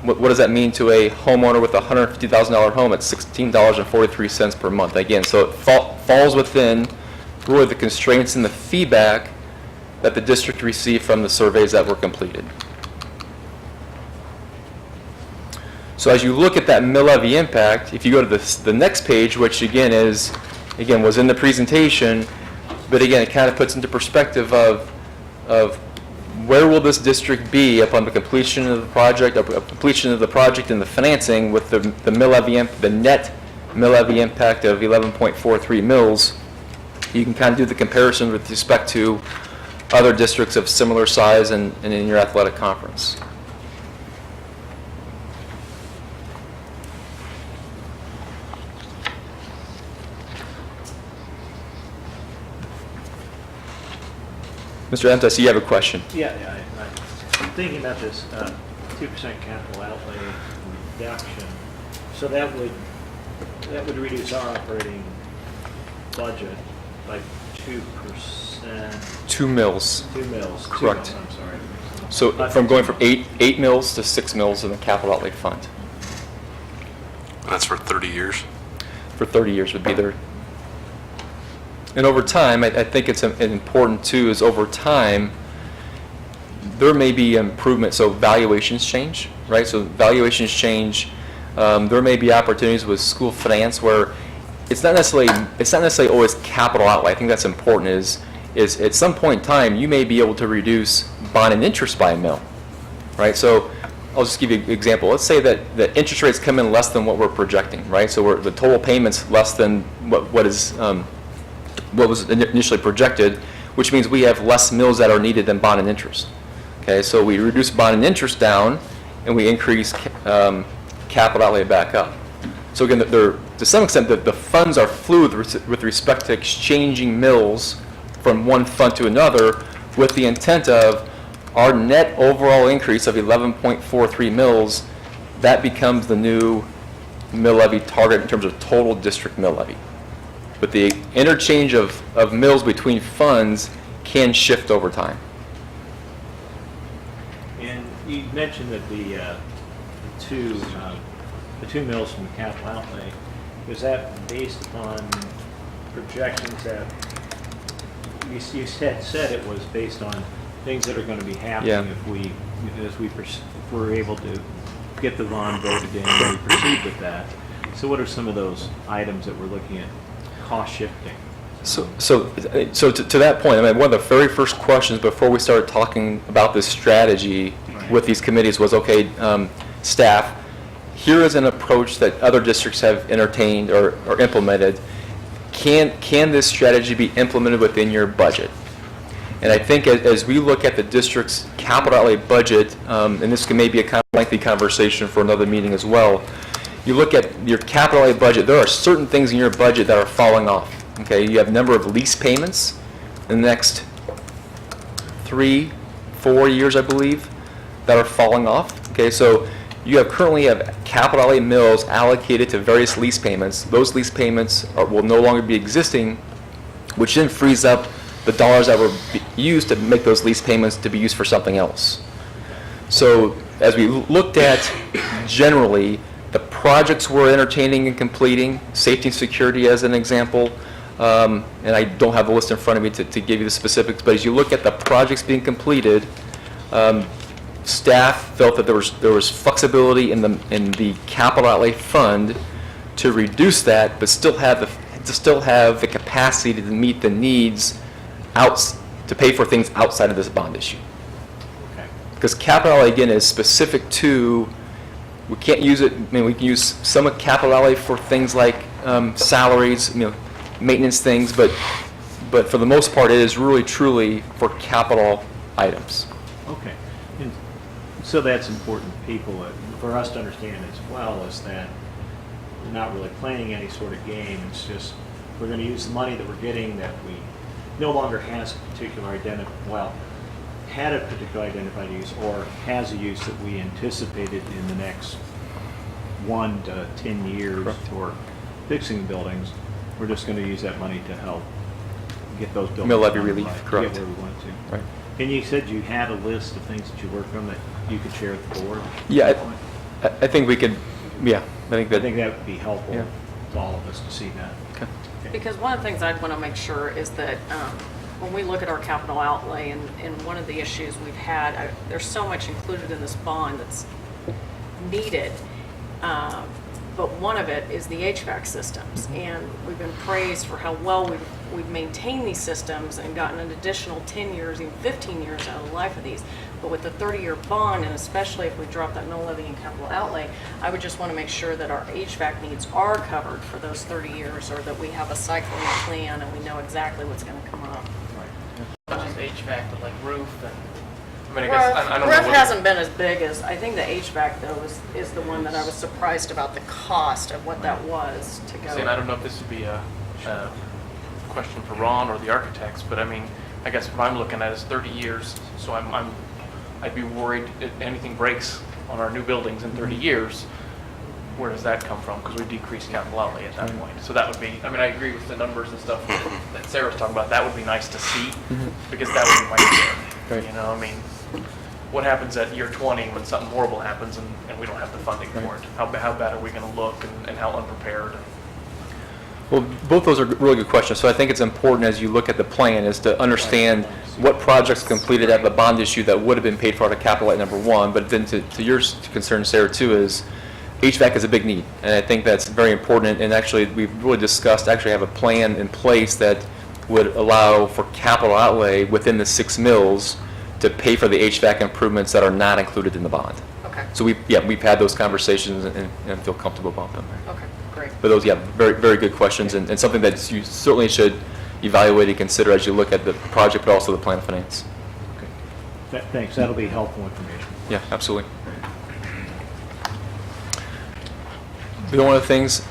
what does that mean to a homeowner with a $150,000 home at $16.43 per month? Again, so it falls within really the constraints and the feedback that the district received from the surveys that were completed. So as you look at that mill levy impact, if you go to the next page, which again was in the presentation, but again it kind of puts into perspective of where will this district be upon the completion of the project, and the financing with the mill levy, the net mill levy impact of 11.43 mills. You can kind of do the comparison with respect to other districts of similar size and in your athletic conference. Mr. Adams, I see you have a question. Yeah, I'm thinking about this 2% capital outlay reduction. So that would reduce our operating budget by 2%. 2 mills. 2 mills. Correct. 2 mills, I'm sorry. So from going from 8 mills to 6 mills in the capital outlay fund. That's for 30 years. For 30 years would be their. And over time, I think it's important too, is over time, there may be improvement. So valuations change, right? So valuations change. There may be opportunities with school finance where it's not necessarily always capital outlay. I think that's important. Is at some point in time you may be able to reduce bond and interest by a mill, right? So I'll just give you an example. Let's say that the interest rates come in less than what we're projecting, right? So the total payments less than what was initially projected, which means we have less mills that are needed than bond and interest. Okay, so we reduce bond and interest down, and we increase capital outlay back up. So again, to some extent, the funds are fluid with respect to exchanging mills from one fund to another, with the intent of our net overall increase of 11.43 mills, that becomes the new mill levy target in terms of total district mill levy. But the interchange of mills between funds can shift over time. And you mentioned that the two mills from the capital outlay, is that based upon projections that, you said it was based on things that are going to be happening if we're able to get the bond voted in and we proceed with that. So what are some of those items that we're looking at cost shifting? So to that point, I mean, one of the very first questions before we started talking about this strategy with these committees was, okay, staff, here is an approach that other districts have entertained or implemented. Can this strategy be implemented within your budget? And I think as we look at the district's capital outlay budget, and this can maybe a kind of lengthy conversation for another meeting as well, you look at your capital outlay budget, there are certain things in your budget that are falling off. Okay, you have a number of lease payments in the next 3-4 years, I believe, that are falling off. Okay, so you currently have capital outlay mills allocated to various lease payments. Those lease payments will no longer be existing, which then frees up the dollars that were used to make those lease payments to be used for something else. So as we looked at generally the projects we're entertaining and completing, safety and security as an example, and I don't have the list in front of me to give you the specifics, but as you look at the projects being completed, staff felt that there was flexibility in the capital outlay fund to reduce that, but still have the capacity to meet the needs to pay for things outside of this bond issue. Okay. Because capital outlay again is specific to, we can't use it. I mean, we can use some of capital outlay for things like salaries, maintenance things, but for the most part, it is really truly for capital items. Okay. And so that's important, people, for us to understand as well, is that we're not really playing any sort of game. It's just, we're going to use the money that we're getting that we no longer has a particular had a particular identified use or has a use that we anticipated in the next 1 to 10 years for fixing buildings. We're just going to use that money to help get those buildings. Mill levy done relief, right, correct. get where we want to. Right. And you said you had a list of things that you worked on that you could share with the board? Yeah, I think we could. Yeah, I think that would be helpful to all of us to see that. Okay. Because one of the things I'd want to make sure is that when we look at our capital outlay, and one of the issues we've had, there's so much included in this bond that's needed, but one of it is the HVAC systems. And we've been praised for how well we've maintained these systems and gotten an additional 10 years, even 15 years out of the life of these. But with the 30-year bond, and especially if we drop that mill levy and capital outlay, I would just want to make sure that our HVAC needs are covered for those 30 years, or that we have a cycling plan and we know exactly what's going to come up. Not just HVAC, but like roof and, I mean, I guess, I don't know. Roof what- hasn't been as big as, I think the HVAC though is the one that I was surprised about the cost of what that was to go. See, and I don't know if this would be a question for Ron or the architects, but I mean, I guess what I'm looking at is 30 years, so I'd be worried if anything breaks on our new buildings in 30 years, where does that come from? Because we decreased capital outlay at that point. So that would be, I mean, I agree with the numbers and stuff that Sarah's talking about. That would be nice to see, because that would be my concern. Right. You know, I mean, what happens at year 20 when something horrible happens and we don't have the funding for it? How bad are we going to look and how unprepared? Well, both those are really good questions. So I think it's important as you look at the plan is to understand what projects completed at the bond issue that would have been paid for out of capital outlay, number one. But then to your concern, Sarah, too, is HVAC is a big need. And I think that's very important. And actually, we've really discussed, actually have a plan in place that would allow for capital outlay within the 6 mills to pay for the HVAC improvements that are not included in the bond. Okay, So we've had those conversations and feel comfortable about them. okay, great. But those, very, very good questions, and something that you certainly should evaluate and consider as you look at the project, but also the plan of finance. Thanks, that'll be helpful information. Yeah, absolutely. One of the things,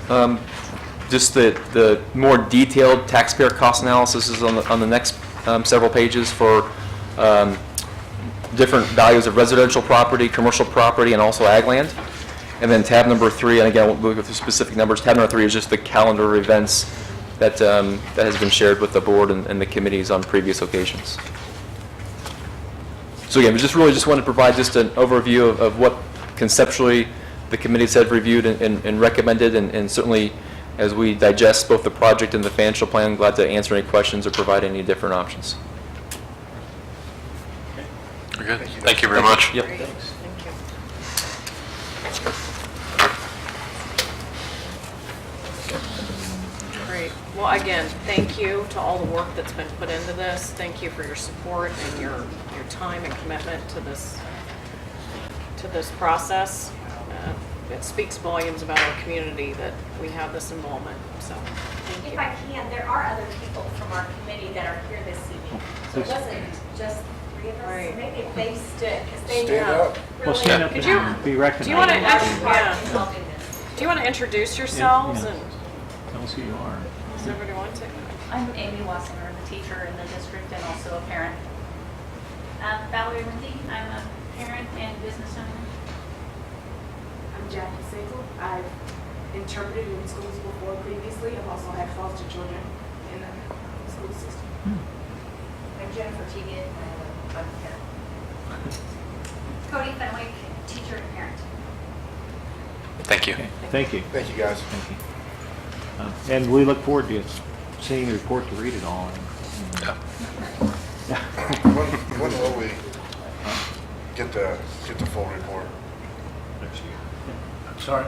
just the more detailed taxpayer cost analysis is on the next several pages for different values of residential property, commercial property, and also ag land. And then tab number 3, and again, I won't go through specific numbers, tab number 3 is just the calendar of events that has been shared with the board and the committees on previous occasions. So again, we just want to provide just an overview of what conceptually the committees have reviewed and recommended, and certainly as we digest both the project and the financial plan, I'm glad to answer any questions or provide any different options. We're good. Thank you very much. Yep. Great, thank you. Great. Well, again, thank you to all the work that's been put into this. Thank you for your support and your time and commitment to this process. It speaks volumes about our community that we have this involvement, so thank you. If I can, there are other people from our committee that are here this evening. So it wasn't just three of us. Right. Maybe if they stood, because they Stand up. Well, stand up Could you- and be recognized. Do you want to, large part yeah, involved in this. do you want to introduce yourselves Yeah. and Tell us who you are. does everybody want to? I'm Amy Wassinger, I'm a teacher in the district and also a parent. Valerie Lindsay, I'm a parent and business owner. I'm Jackie Sable. I've interpreted in schools before previously. I've also had foster children in the school system. I'm Jennifer Teagan, I'm a parent. Cody Fenwick, teacher and parent. Thank you. Okay, thank you. Thank you, guys. Thank you. And we look forward to seeing the report to read it all. Yeah. When will we get the full report? Next year. Sorry?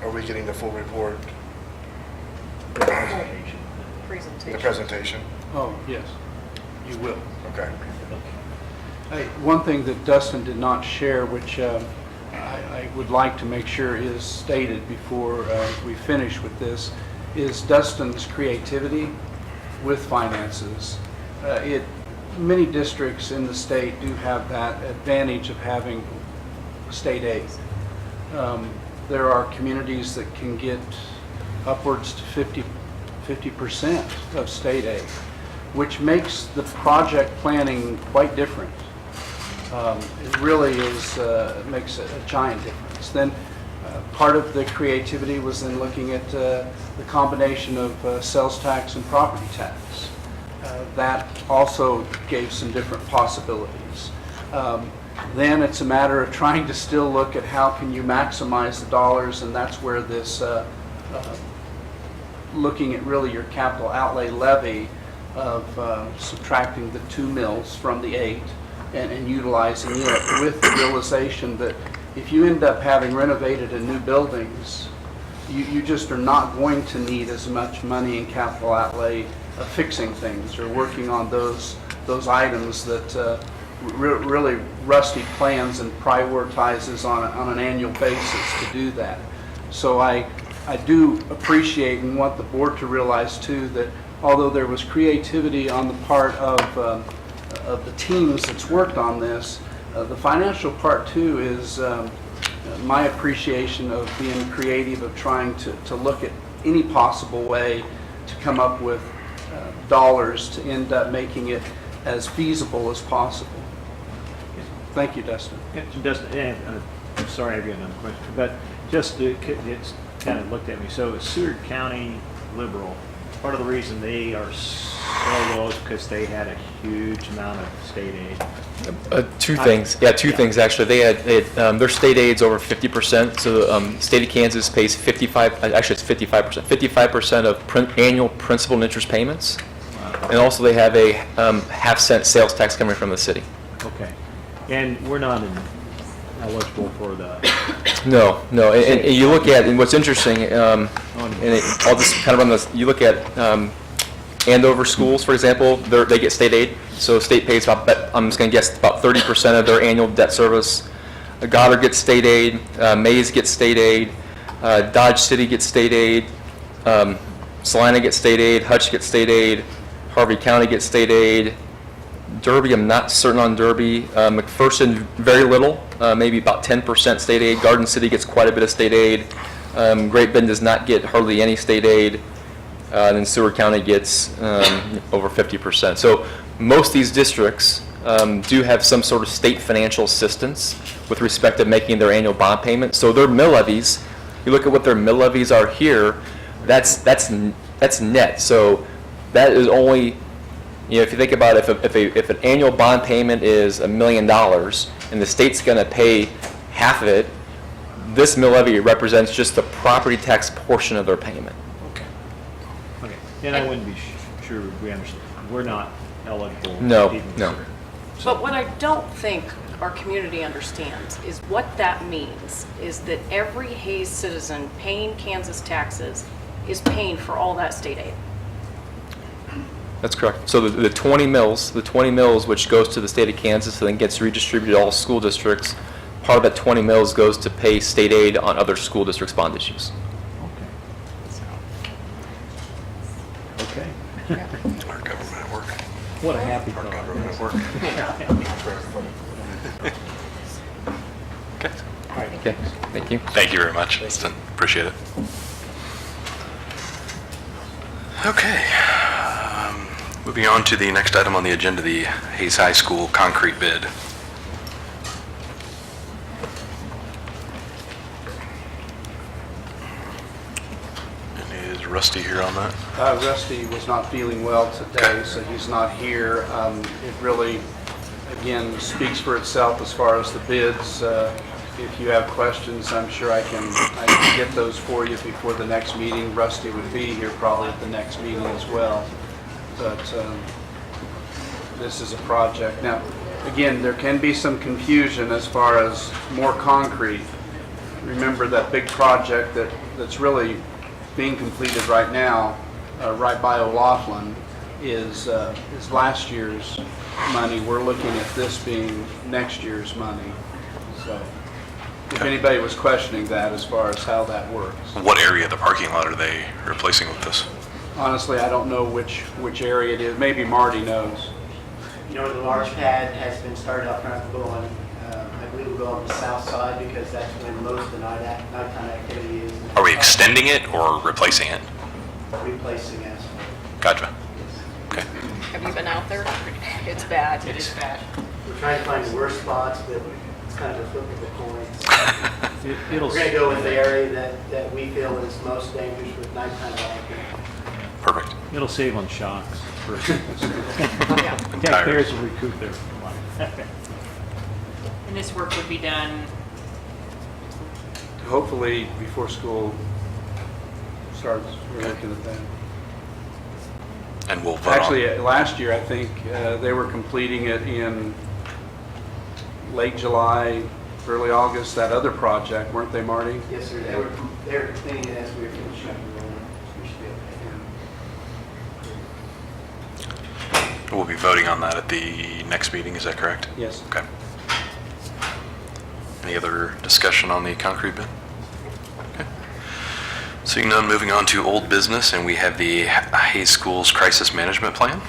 Are we getting the full report, the Presentation. presentation? Oh, yes, you will. Okay. Hey, one thing that Dustin did not share, which I would like to make sure is stated before we finish with this, is Dustin's creativity with finances. Many districts in the state do have that advantage of having state aid. There are communities that can get upwards to 50% of state aid, which makes the project planning quite different. It really is, makes a giant difference. Then part of the creativity was then looking at the combination of sales tax and property tax. That also gave some different possibilities. Then it's a matter of trying to still look at how can you maximize the dollars, and that's where this looking at really your capital outlay levy of subtracting the 2 mills from the 8 and utilizing it with the realization that if you end up having renovated and new buildings, you just are not going to need as much money in capital outlay fixing things or working on those items that really Rusty plans and prioritizes on an annual basis to do that. So I do appreciate and want the board to realize too that although there was creativity on the part of the teams that's worked on this, the financial part too is my appreciation of being creative, of trying to look at any possible way to come up with dollars to end up making it as feasible as possible. Thank you, Dustin. I'm sorry, I've got another question, but just it's kind of looked at me. So Seward County Liberal, part of the reason they are so low is because they had a huge amount of state aid. Two things. Yeah, two things actually. They had their state aid's over 50%. So the state of Kansas pays 55. Actually, it's 55%. 55% of annual principal and interest payments, and also they have a half-cent sales tax coming from the city. Okay. And we're not eligible for the... No. And you look at, and what's interesting, and I'll just kind of run this. You look at Andover schools, for example, they get state aid. So state pays about, I'm just going to guess, about 30% of their annual debt service. Goddard gets state aid. Mays gets state aid. Dodge City gets state aid. Salina gets state aid. Hutch gets state aid. Harvey County gets state aid. Derby, I'm not certain on Derby. McPherson, very little, maybe about 10% state aid. Garden City gets quite a bit of state aid. Great Bend does not get hardly any state aid. And then Seward County gets over 50%. So most of these districts do have some sort of state financial assistance with respect to making their annual bond payment. So their mill levies, you look at what their mill levies are here, that's net. So that is only, if you think about it, if an annual bond payment is $1 million and the state's going to pay half of it, this mill levy represents just the property tax portion of their payment. Okay. And I wouldn't be sure we understand, we're not eligible. No, to even no. consider. But what I don't think our community understands is what that means, is that every Hayes citizen paying Kansas taxes is paying for all that state aid. That's correct. So the 20 mills, which goes to the state of Kansas and then gets redistributed to all school districts, part of that 20 mills goes to pay state aid on other school districts' bond issues. Okay. Our government at work. What a happy Our thought. government at work. Okay. Okay, thank you. Thank you very much. Appreciate it. Okay. Moving on to the next item on the agenda, the Hayes High School concrete bid. And is Rusty here on that? Rusty was not feeling well today, so he's not here. It really, again, speaks for itself as far as the bids. If you have questions, I'm sure I can get those for you before the next meeting. Rusty would be here probably at the next meeting as well. But this is a project. Now, again, there can be some confusion as far as more concrete. Remember that big project that's really being completed right now, right by Loughlin, is last year's money. We're looking at this being next year's money. So, if anybody was questioning that as far as how that works. What area of the parking lot are they replacing with this? Honestly, I don't know which area it is. Maybe Marty knows. You know, the large pad has been started out front. We'll go on, I believe we'll go on the south side because that's when most of the nighttime activity is. Are we extending it or replacing it? Replacing it. Gotcha. Okay. Have you been out there? It's bad. It is bad. We're trying to find the worst spots, but it's kind of a flip of the coin. It'll We're going to go in the area that we feel is most dangerous with nighttime activity. Perfect. It'll save on shocks. Yeah. Taxpayers will recoup their money. And this work would be done, Hopefully, before school starts, we're looking at that. And we'll vote on. Actually, last year, I think they were completing it in late July, early August, that other project, weren't they, Marty? Yes, sir. They were completing it as we were finishing up the road. We should be okay. We'll be voting on that at the next meeting, is that correct? Yes. Okay. Any other discussion on the concrete bid? Okay. Seeing none, moving on to old business, and we have the Hayes Schools Crisis Management Plan.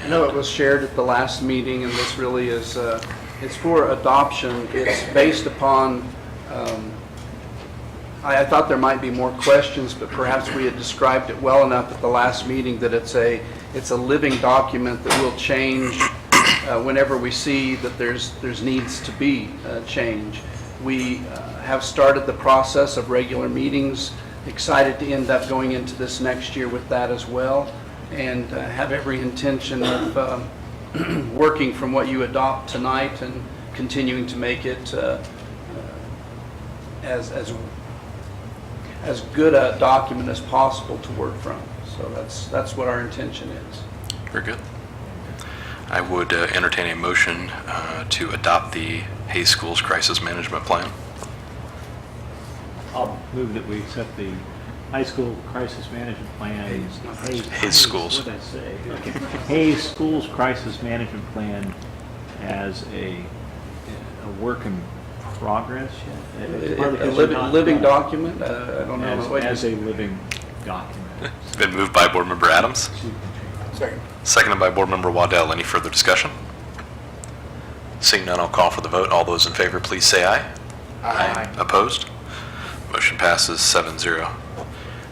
I know it was shared at the last meeting, and this really is, it's for adoption. It's based upon, I thought there might be more questions, but perhaps we had described it well enough at the last meeting that it's a living document that will change whenever we see that there's needs to be change. We have started the process of regular meetings, excited to end up going into this next year with that as well, and have every intention of working from what you adopt tonight and continuing to make it as good a document as possible to work from. So that's what our intention is. Very good. I would entertain a motion to adopt the Hayes Schools Crisis Management Plan. I'll move that we accept the high school crisis management plan. Hayes Schools. What did I say? Okay. Hayes Schools Crisis Management Plan as a work in progress. A living document? I don't know. As a living document. It's been moved by Board Member Adams, Second. seconded by Board Member Waddell. Any further discussion? Seeing none, I'll call for the vote. All those in favor, please say aye. Aye. Opposed? Motion passes 7-0.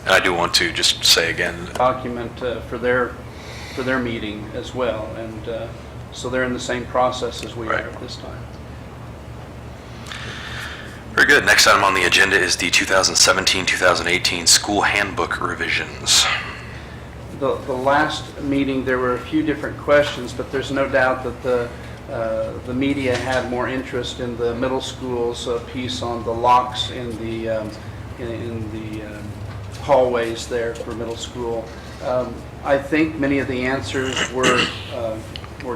And I do want to just say again, Document for their meeting as well, and so they're in the same process as we are Right. at this time. very good. Next item on the agenda is the 2017-2018 school handbook revisions. The last meeting, there were a few different questions, but there's no doubt that the media had more interest in the middle school's piece on the locks in the hallways there for middle school. I think many of the answers were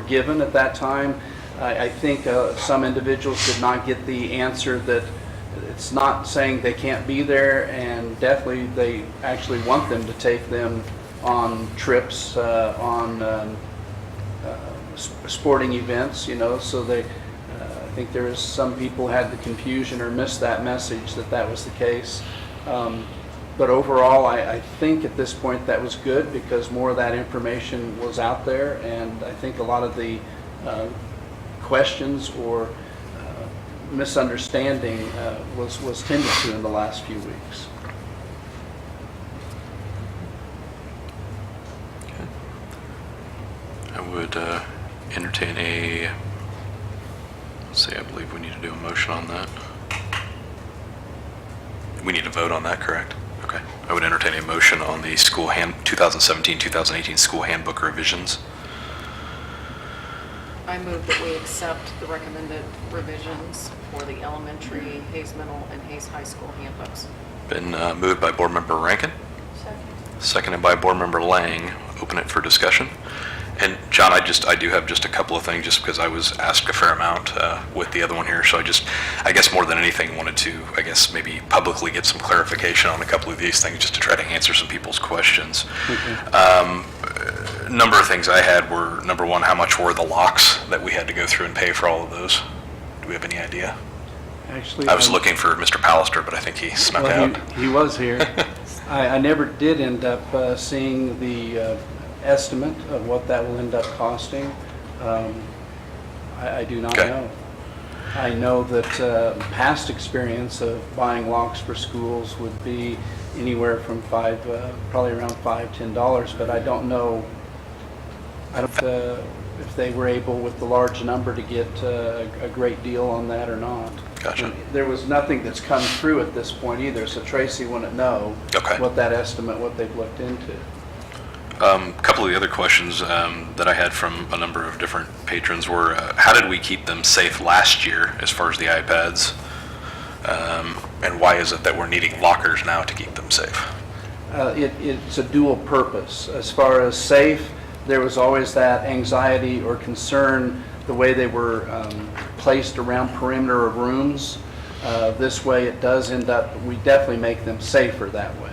given at that time. I think some individuals did not get the answer that it's not saying they can't be there, and definitely they actually want them to take them on trips, on sporting events, so they, I think there is some people had the confusion or missed that message that that was the case. But overall, I think at this point that was good because more of that information was out there, and I think a lot of the questions or misunderstanding was tended to in the last few weeks. I would entertain let's see, I believe we need to do a motion on that. We need to vote on that, correct? Okay. I would entertain a motion on the 2017-2018 school handbook revisions. I move that we accept the recommended revisions for the elementary, Hayes Middle, and Hayes High School handbooks. Been moved by Board Member Rankin, seconded by Board Member Lang. Open it for discussion. And John, I do have just a couple of things, just because I was asked a fair amount with the other one here. So I guess more than anything, wanted to, maybe publicly get some clarification on a couple of these things, just to try to answer some people's questions. A number of things I had were, number one, how much were the locks that we had to go through and pay for all of those? Do we have any idea? Actually, I was looking for Mr. Pallister, but I think he snuck out. He was here. I never did end up seeing the estimate of what that will end up costing. I do not know. I know that past experience of buying locks for schools would be anywhere from probably around $5, $10, but I don't know. I don't if they were able with the large number to get a great deal on that or not. Gotcha. And there was nothing that's come through at this point either, so Tracy wouldn't know what that estimate, what they've looked into. A couple of the other questions that I had from a number of different patrons were, how did we keep them safe last year as far as the iPads? And why is it that we're needing lockers now to keep them safe? It's a dual purpose. As far as safe, there was always that anxiety or concern the way they were placed around perimeter of rooms. This way it does end up, we definitely make them safer that way.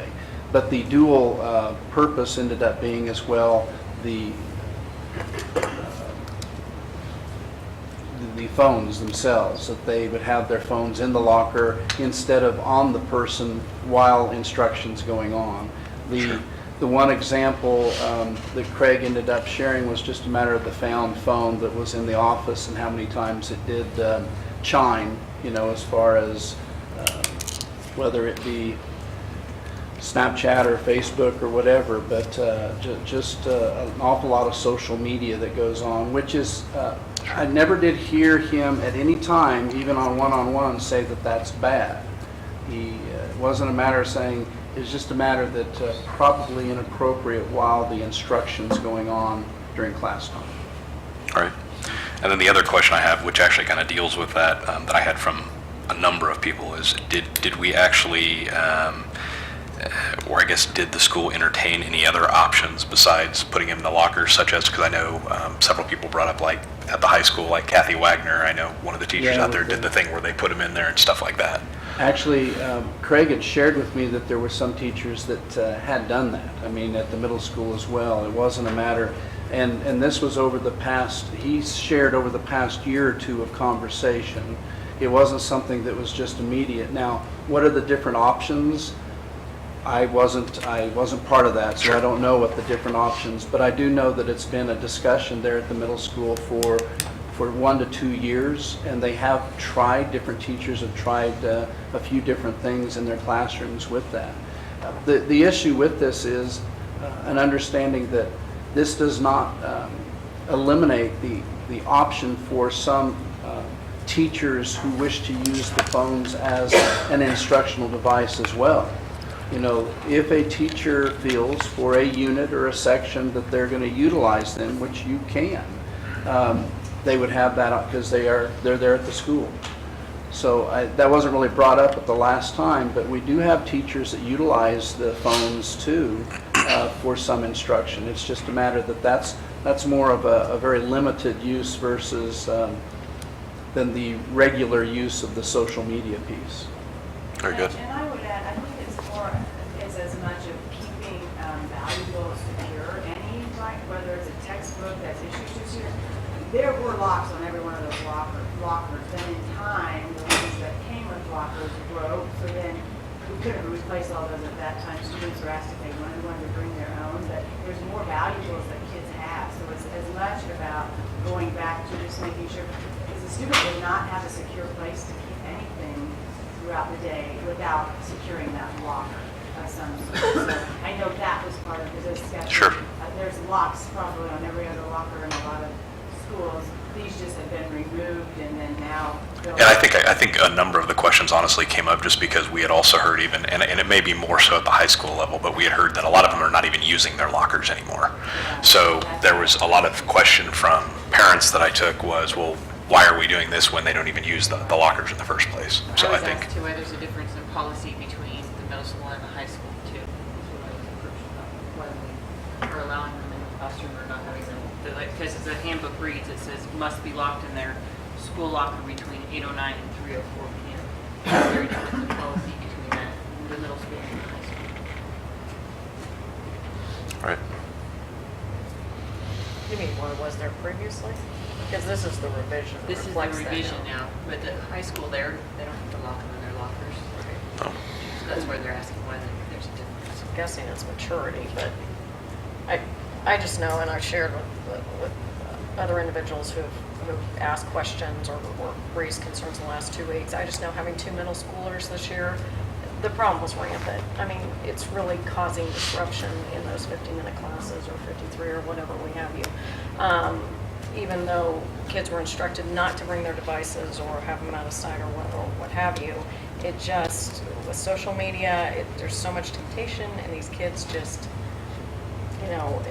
But the dual purpose ended up being as well the phones themselves, that they would have their phones in the locker instead of on the person while instruction's going on. The one example that Craig ended up sharing was just a matter of the found phone that was in the office and how many times it did chime, as far as whether it be Snapchat or Facebook or whatever, but just an awful lot of social media that goes on, which is, I never did hear him at any time, even on one-on-one, say that that's bad. It wasn't a matter of saying, it's just a matter that probably inappropriate while the instruction's going on during class time. All right. And then the other question I have, which actually kind of deals with that, that I had from a number of people, is did we actually, or I guess did the school entertain any other options besides putting him in the locker, such as, because I know several people brought up, like at the high school, like Kathy Wagner, I know one of the teachers out there did the thing where they put him in there and stuff like that. Actually, Craig had shared with me that there were some teachers that had done that. I mean, at the middle school as well. It wasn't a matter, and this was over the past, he shared over the past year or two of conversation. It wasn't something that was just immediate. Now, what are the different options? I wasn't part of that, so I don't know what the different options, but I do know that it's been a discussion there at the middle school for 1 to 2 years, and they have tried, different teachers have tried a few different things in their classrooms with that. The issue with this is an understanding that this does not eliminate the option for some teachers who wish to use the phones as an instructional device as well. If a teacher feels for a unit or a section that they're going to utilize them, which you can, they would have that because they're there at the school. So that wasn't really brought up at the last time, but we do have teachers that utilize the phones too for some instruction. It's just a matter that that's more of a very limited use versus than the regular use of the social media piece. Very good. And I would add, I think it's more, is as much of keeping valuables secure, whether it's a textbook that's issued to you. There were locks on every one of those lockers. Then in time, the ones that came with lockers broke, so then we couldn't replace all those at that time. Students were asked if they wanted to bring their own, but there's more valuables that kids have. So it's as much about going back to just making sure, because the student would not have a secure place to keep anything throughout the day without securing that locker of some sort. So I know that was part of the discussion. Sure. There's locks probably on every other locker in a lot of schools. These just have been removed and then now. And I think a number of the questions honestly came up just because we had also heard even, and it may be more so at the high school level, but we had heard that a lot of them are not even using their lockers anymore. So there was a lot of question from parents that I took was, well, why are we doing this when they don't even use the lockers in the first place? So I was think, asked too why there's a difference in policy between the middle school and the high school too. Why we are allowing them in the classroom or not having them. Because as the handbook reads, it says must be locked in their school locker between 8:09 and 3:04 p.m. Very different policy between that, the middle school and the high school. right. You mean what was there previously? Because this is the revision. that This is the reflects that revision now. now, but the high school they don't have to lock them in their lockers. Oh. So that's where they're asking why there's a difference. I'm guessing it's maturity, but I just know, and I've shared with other individuals who've asked questions or raised concerns in the last 2 weeks. I just know having 2 middle schoolers this year, the problem was rampant. I mean, it's really causing disruption in those 50-minute classes or 53 or whatever we have you. Even though kids were instructed not to bring their devices or have them out of sight or what have you, it just, with social media, there's so much temptation, and these kids just, you know,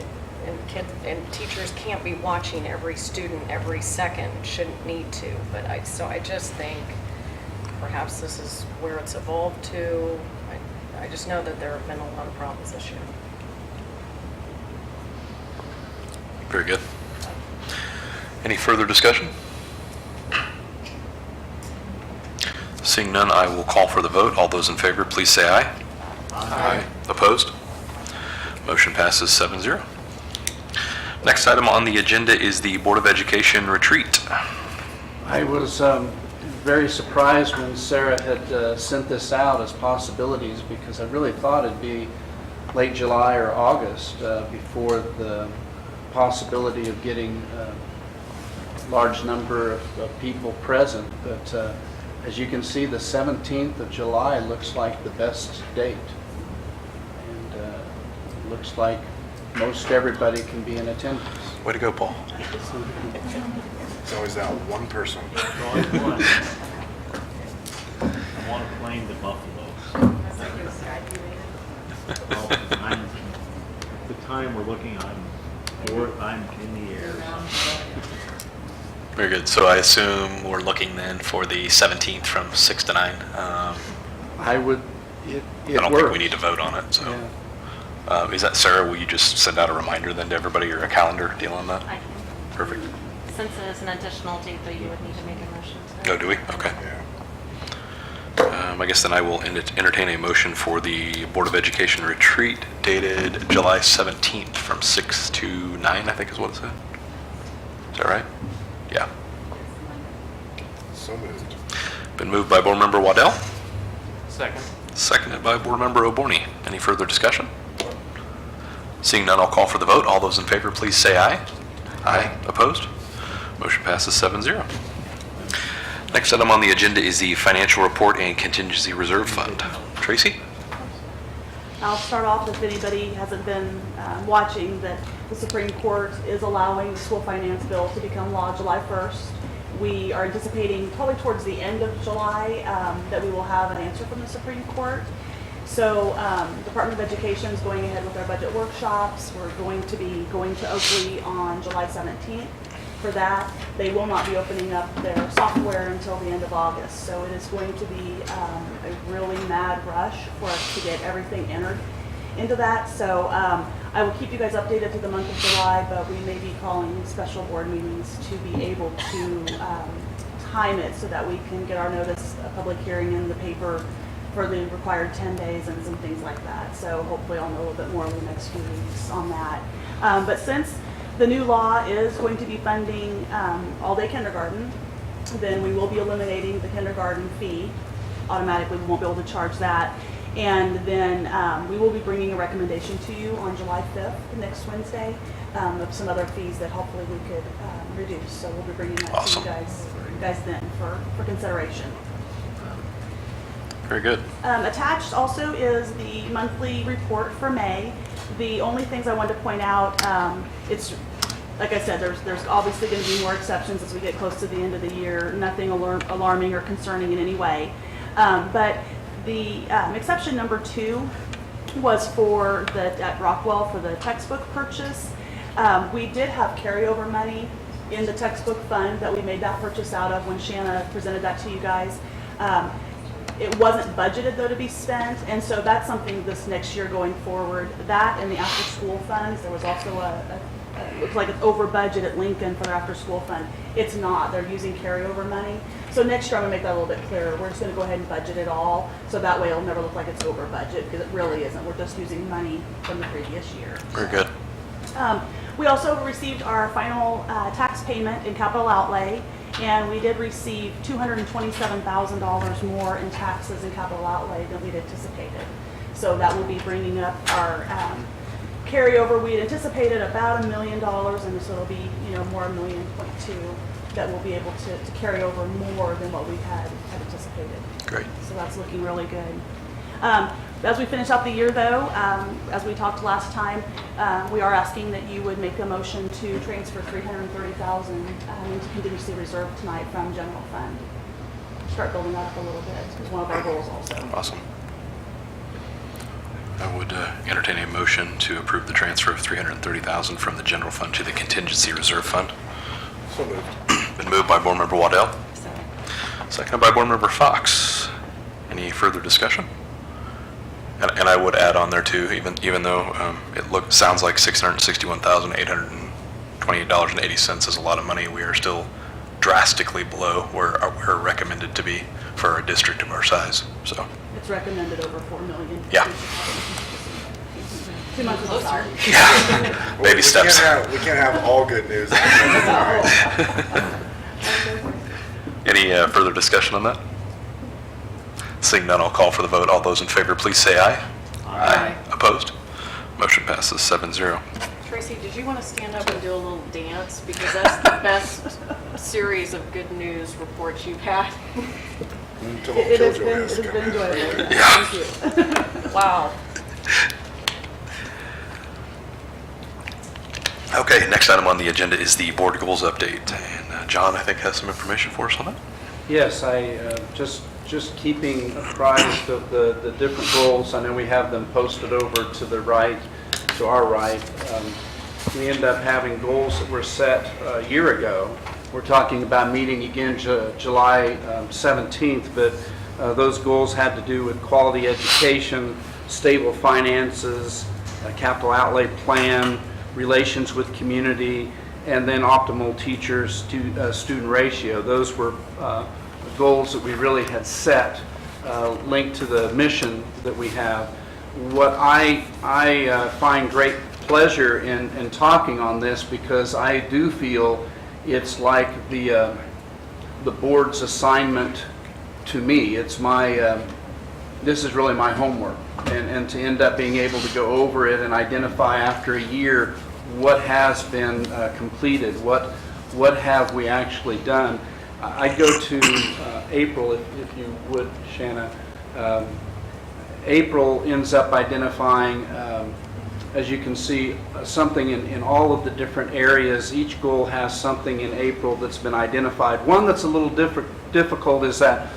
and teachers can't be watching every student every second, shouldn't need to. But I just think perhaps this is where it's evolved to. I just know that there have been a lot of problems this year. Very good. Any further discussion? Seeing none, I will call for the vote. All those in favor, please say aye. Aye. Opposed? Motion passes 7-0. Next item on the agenda is the Board of Education retreat. I was very surprised when Sarah had sent this out as possibilities, because I really thought it'd be late July or August before the possibility of getting a large number of people present. But as you can see, the 17th of July looks like the best date. And it looks like most everybody can be in attendance. Way to go, Paul. It's always that one person. I want to claim the Buffaloes. The time we're looking, I'm in the air. Very good. So I assume we're looking then for the 17th from 6 to 9. I would, it I don't works. think we need to vote on it, so. Yeah. Is that, Sarah, will you just send out a reminder then to everybody, or a calendar deal on that? I can, Perfect. since it's an additional date, though, you would need to make a motion to. Oh, do we? Okay. Yeah. I guess then I will entertain a motion for the Board of Education retreat dated July 17th from 6 to 9, I think is what it said. Is that right? Yeah. So moved. Been moved by Board Member Waddell, Second. seconded by Board Member O'Borney. Any further discussion? Seeing none, I'll call for the vote. All those in favor, please say aye. Aye. Opposed? Motion passes 7-0. Next item on the agenda is the Financial Report and Contingency Reserve Fund. Tracy? I'll start off, if anybody hasn't been watching, that the Supreme Court is allowing the school finance bill to become law July 1st. We are anticipating probably towards the end of July that we will have an answer from the Supreme Court. So Department of Education is going ahead with our budget workshops. We're going to be going to Oakley on July 17th for that. They will not be opening up their software until the end of August. So it is going to be a really mad rush for us to get everything entered into that. So I will keep you guys updated through the month of July, but we may be calling special board meetings to be able to time it so that we can get our notice, a public hearing in the paper for the required 10 days and some things like that. So hopefully I'll know a little bit more in the next few weeks on that. But since the new law is going to be funding all-day kindergarten, then we will be eliminating the kindergarten fee. Automatically, we won't be able to charge that. And then we will be bringing a recommendation to you on July 5th, next Wednesday, of some other fees that hopefully we could reduce. So we'll be bringing that to you guys then for consideration. Very good. Attached also is the monthly report for May. The only things I wanted to point out, it's, like I said, there's obviously going to be more exceptions as we get close to the end of the year. Nothing alarming or concerning in any way. But the exception number 2 was for at Rockwell for the textbook purchase. We did have carryover money in the textbook fund that we made that purchase out of when Shanna presented that to you guys. It wasn't budgeted though to be spent, and so that's something this next year going forward. That and the after-school funds, there was also it looks like it's over budget at Lincoln for their after-school fund. It's not. They're using carryover money. So next year I'm gonna make that a little bit clearer. We're just gonna go ahead and budget it all, so that way it'll never look like it's over budget, because it really isn't. We're just using money from the previous year. Very good. We also received our final tax payment in capital outlay, and we did receive $227,000 more in taxes in capital outlay than we'd anticipated. So that will be bringing up our carryover. We had anticipated about $1 million, and so it'll be more $1.2 million that we'll be able to carry over more than what we had anticipated. Great. So that's looking really good. As we finish out the year, though, as we talked last time, we are asking that you would make a motion to transfer $330,000 into contingency reserve tonight from general fund. Start building that up a little bit. It's one of our goals also. Awesome. I would entertain a motion to approve the transfer of $330,000 from the general fund to the contingency reserve fund. So moved. Been moved by Board Member Waddell. Seconded by Board Member Fox. Any further discussion? And I would add on there too, even though it sounds like $661,828.80 is a lot of money, we are still drastically below where we're recommended to be for a district of our size. So it's recommended over $4 million. Yeah. 2 months closer. Yeah. Baby steps. We can't have all good news. Any further discussion on that? Seeing none, I'll call for the vote. All those in favor, please say aye. Aye. Opposed? Motion passes 7-0. Tracy, did you want to stand up and do a little dance? Because that's the best series of good news reports you've had. It has been enjoyable. Yeah. Thank you. Wow. Okay, next item on the agenda is the board goals update. And John, I think, has some information for us on that. Yes, I just keeping apprised of the different goals. I know we have them posted over to the right, to our right. We end up having goals that were set a year ago. We're talking about meeting again July 17th, but those goals had to do with quality education, stable finances, a capital outlay plan, relations with community, and then optimal teacher-student ratio. Those were goals that we really had set linked to the mission that we have. What I find great pleasure in talking on this, because I do feel it's like the board's assignment to me. It's this is really my homework, and to end up being able to go over it and identify after a year what has been completed, what have we actually done. I'd go to April, if you would, Shanna. April ends up identifying, as you can see, something in all of the different areas. Each goal has something in April that's been identified. One that's a little difficult is that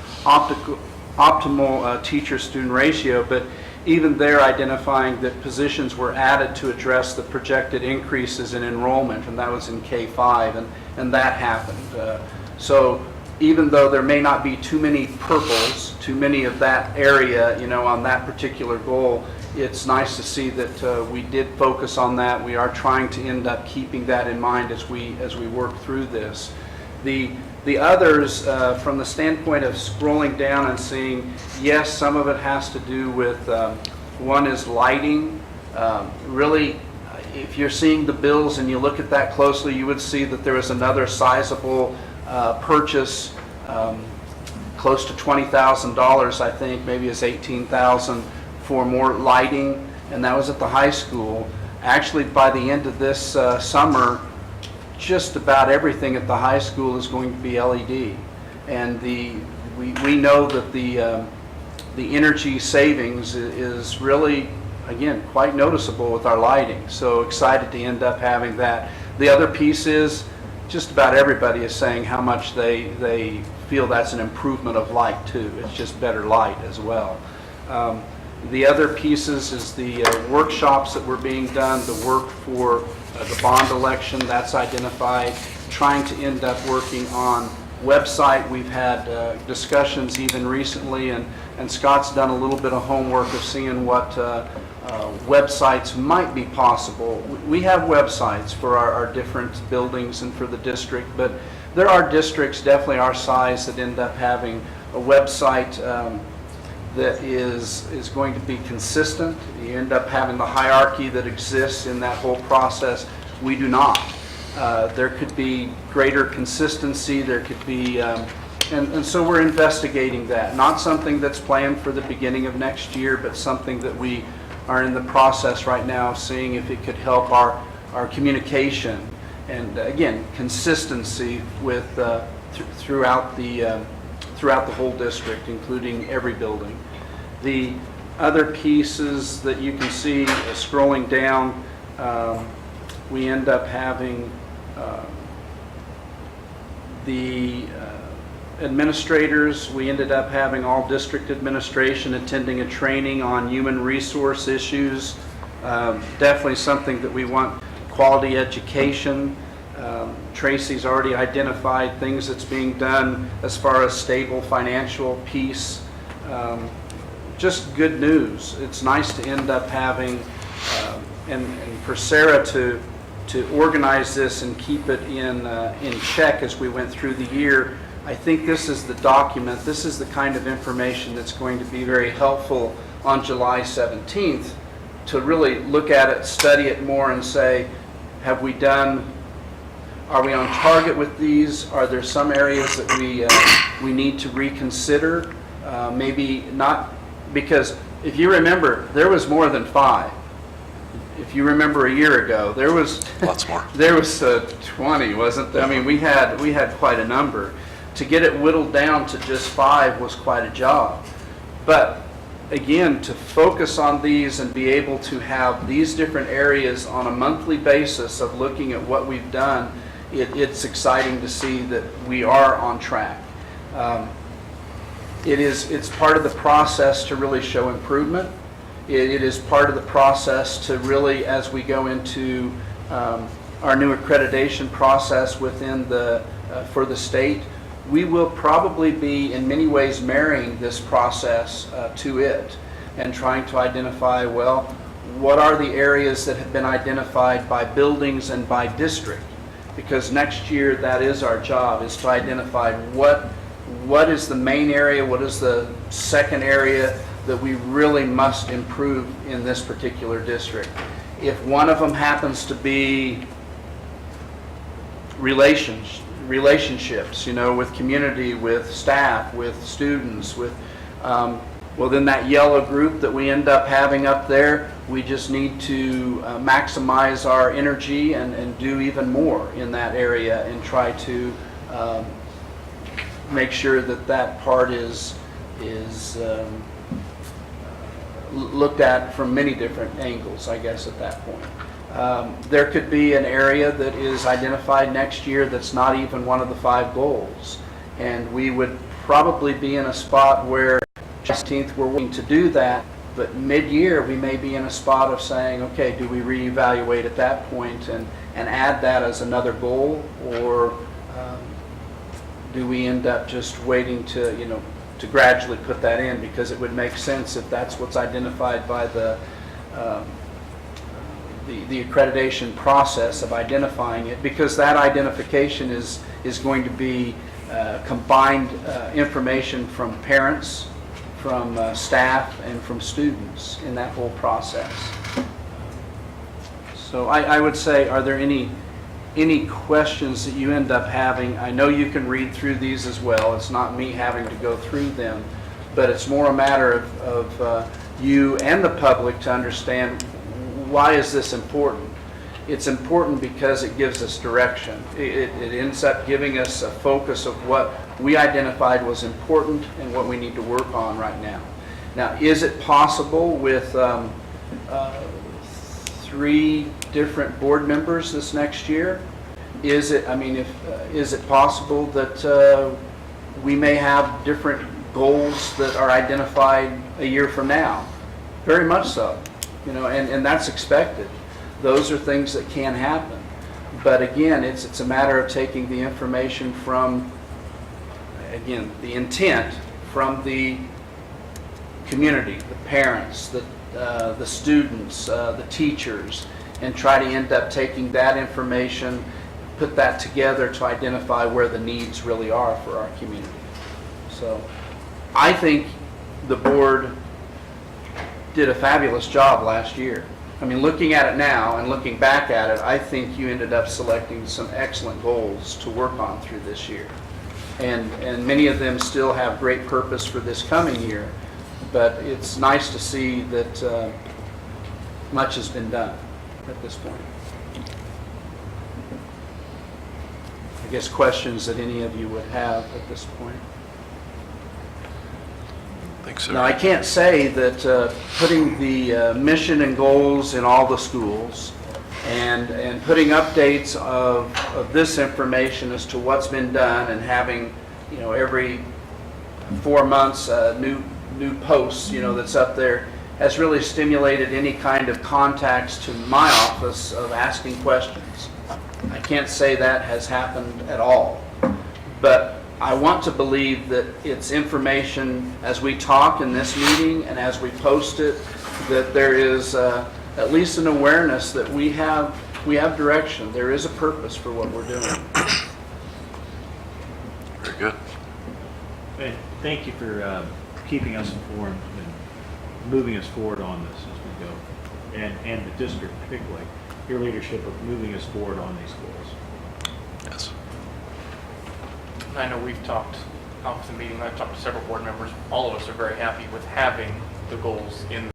optimal teacher-student ratio, but even there identifying that positions were added to address the projected increases in enrollment, and that was in K-5, and that happened. So even though there may not be too many purples, too many of that area, on that particular goal, it's nice to see that we did focus on that. We are trying to end up keeping that in mind as we work through this. The others, from the standpoint of scrolling down and seeing, yes, some of it has to do with, one is lighting. Really, if you're seeing the bills and you look at that closely, you would see that there is another sizable purchase, close to $20,000, I think, maybe it's $18,000 for more lighting, and that was at the high school. Actually, by the end of this summer, just about everything at the high school is going to be LED, and we know that the energy savings is really, again, quite noticeable with our lighting. So excited to end up having that. The other piece is just about everybody is saying how much they feel that's an improvement of light too. It's just better light as well. The other pieces is the workshops that were being done, the work for the bond election, that's identified, trying to end up working on website. We've had discussions even recently, and Scott's done a little bit of homework of seeing what websites might be possible. We have websites for our different buildings and for the district, but there are districts, definitely our size, that end up having a website that is going to be consistent. You end up having the hierarchy that exists in that whole process. We do not. There could be greater consistency, there could be, and so we're investigating that. Not something that's planned for the beginning of next year, but something that we are in the process right now of seeing if it could help our communication and, again, consistency with throughout the whole district, including every building. The other pieces that you can see scrolling down, we end up having the administrators. We ended up having all district administration attending a training on human resource issues. Definitely something that we want. Quality education. Tracy's already identified things that's being done as far as stable financial piece. Just good news. It's nice to end up having, and for Sarah to organize this and keep it in check as we went through the year. I think this is the document, this is the kind of information that's going to be very helpful on July 17th to really look at it, study it more, and say, have we done, are we on target with these? Are there some areas that we need to reconsider? Maybe not, because if you remember, there was more than 5. If you remember a year ago, there was lots more. There was 20, wasn't there? I mean, we had quite a number. To get it whittled down to just 5 was quite a job. But again, to focus on these and be able to have these different areas on a monthly basis of looking at what we've done, it's exciting to see that we are on track. It's part of the process to really show improvement. It is part of the process to really, as we go into our new accreditation process within for the state, we will probably be in many ways marrying this process to it and trying to identify, well, what are the areas that have been identified by buildings and by district? Because next year that is our job, is to identify what is the main area, what is the second area that we really must improve in this particular district. If one of them happens to be relationships, with community, with staff, with students, with, well, then that yellow group that we end up having up there, we just need to maximize our energy and do even more in that area and try to make sure that part is looked at from many different angles, I guess, at that point. There could be an area that is identified next year that's not even one of the 5 goals. And we would probably be in a spot where 16th we're willing to do that But mid-year, we may be in a spot of saying, okay, do we reevaluate at that point and add that as another goal? Or do we end up just waiting to, to gradually put that in? Because it would make sense if that's what's identified by the accreditation process of identifying it, because that identification is going to be combined information from parents, from staff, and from students in that whole process. So I would say, are there any questions that you end up having? I know you can read through these as well. It's not me having to go through them, but it's more a matter of you and the public to understand, why is this important? It's important because it gives us direction. It ends up giving us a focus of what we identified was important and what we need to work on right now. Now, is it possible with 3 different board members this next year? Is it, is it possible that we may have different goals that are identified a year from now? Very much so, and that's expected. Those are things that can happen. But again, it's a matter of taking the information from, again, the intent from the community, the parents, the students, the teachers, and try to end up taking that information, put that together to identify where the needs really are for our community. So I think the board did a fabulous job last year. Looking at it now and looking back at it, I think you ended up selecting some excellent goals to work on through this year. And many of them still have great purpose for this coming year, but it's nice to see that much has been done at this point. I guess questions that any of you would have at this point. Thanks, sir. Now, I can't say that putting the mission and goals in all the schools and putting updates of this information as to what's been done and having, every 4 months new posts, that's up there, has really stimulated any kind of contacts to my office of asking questions. I can't say that has happened at all. But I want to believe that it's information as we talk in this meeting and as we post it, that there is at least an awareness that we have direction. There is a purpose for what we're doing. Very good. And thank you for keeping us informed and moving us forward on this as we go, and the district particularly, your leadership of moving us forward on these goals. Yes. I know we've talked off the meeting, I've talked to several board members. All of us are very happy with having the goals in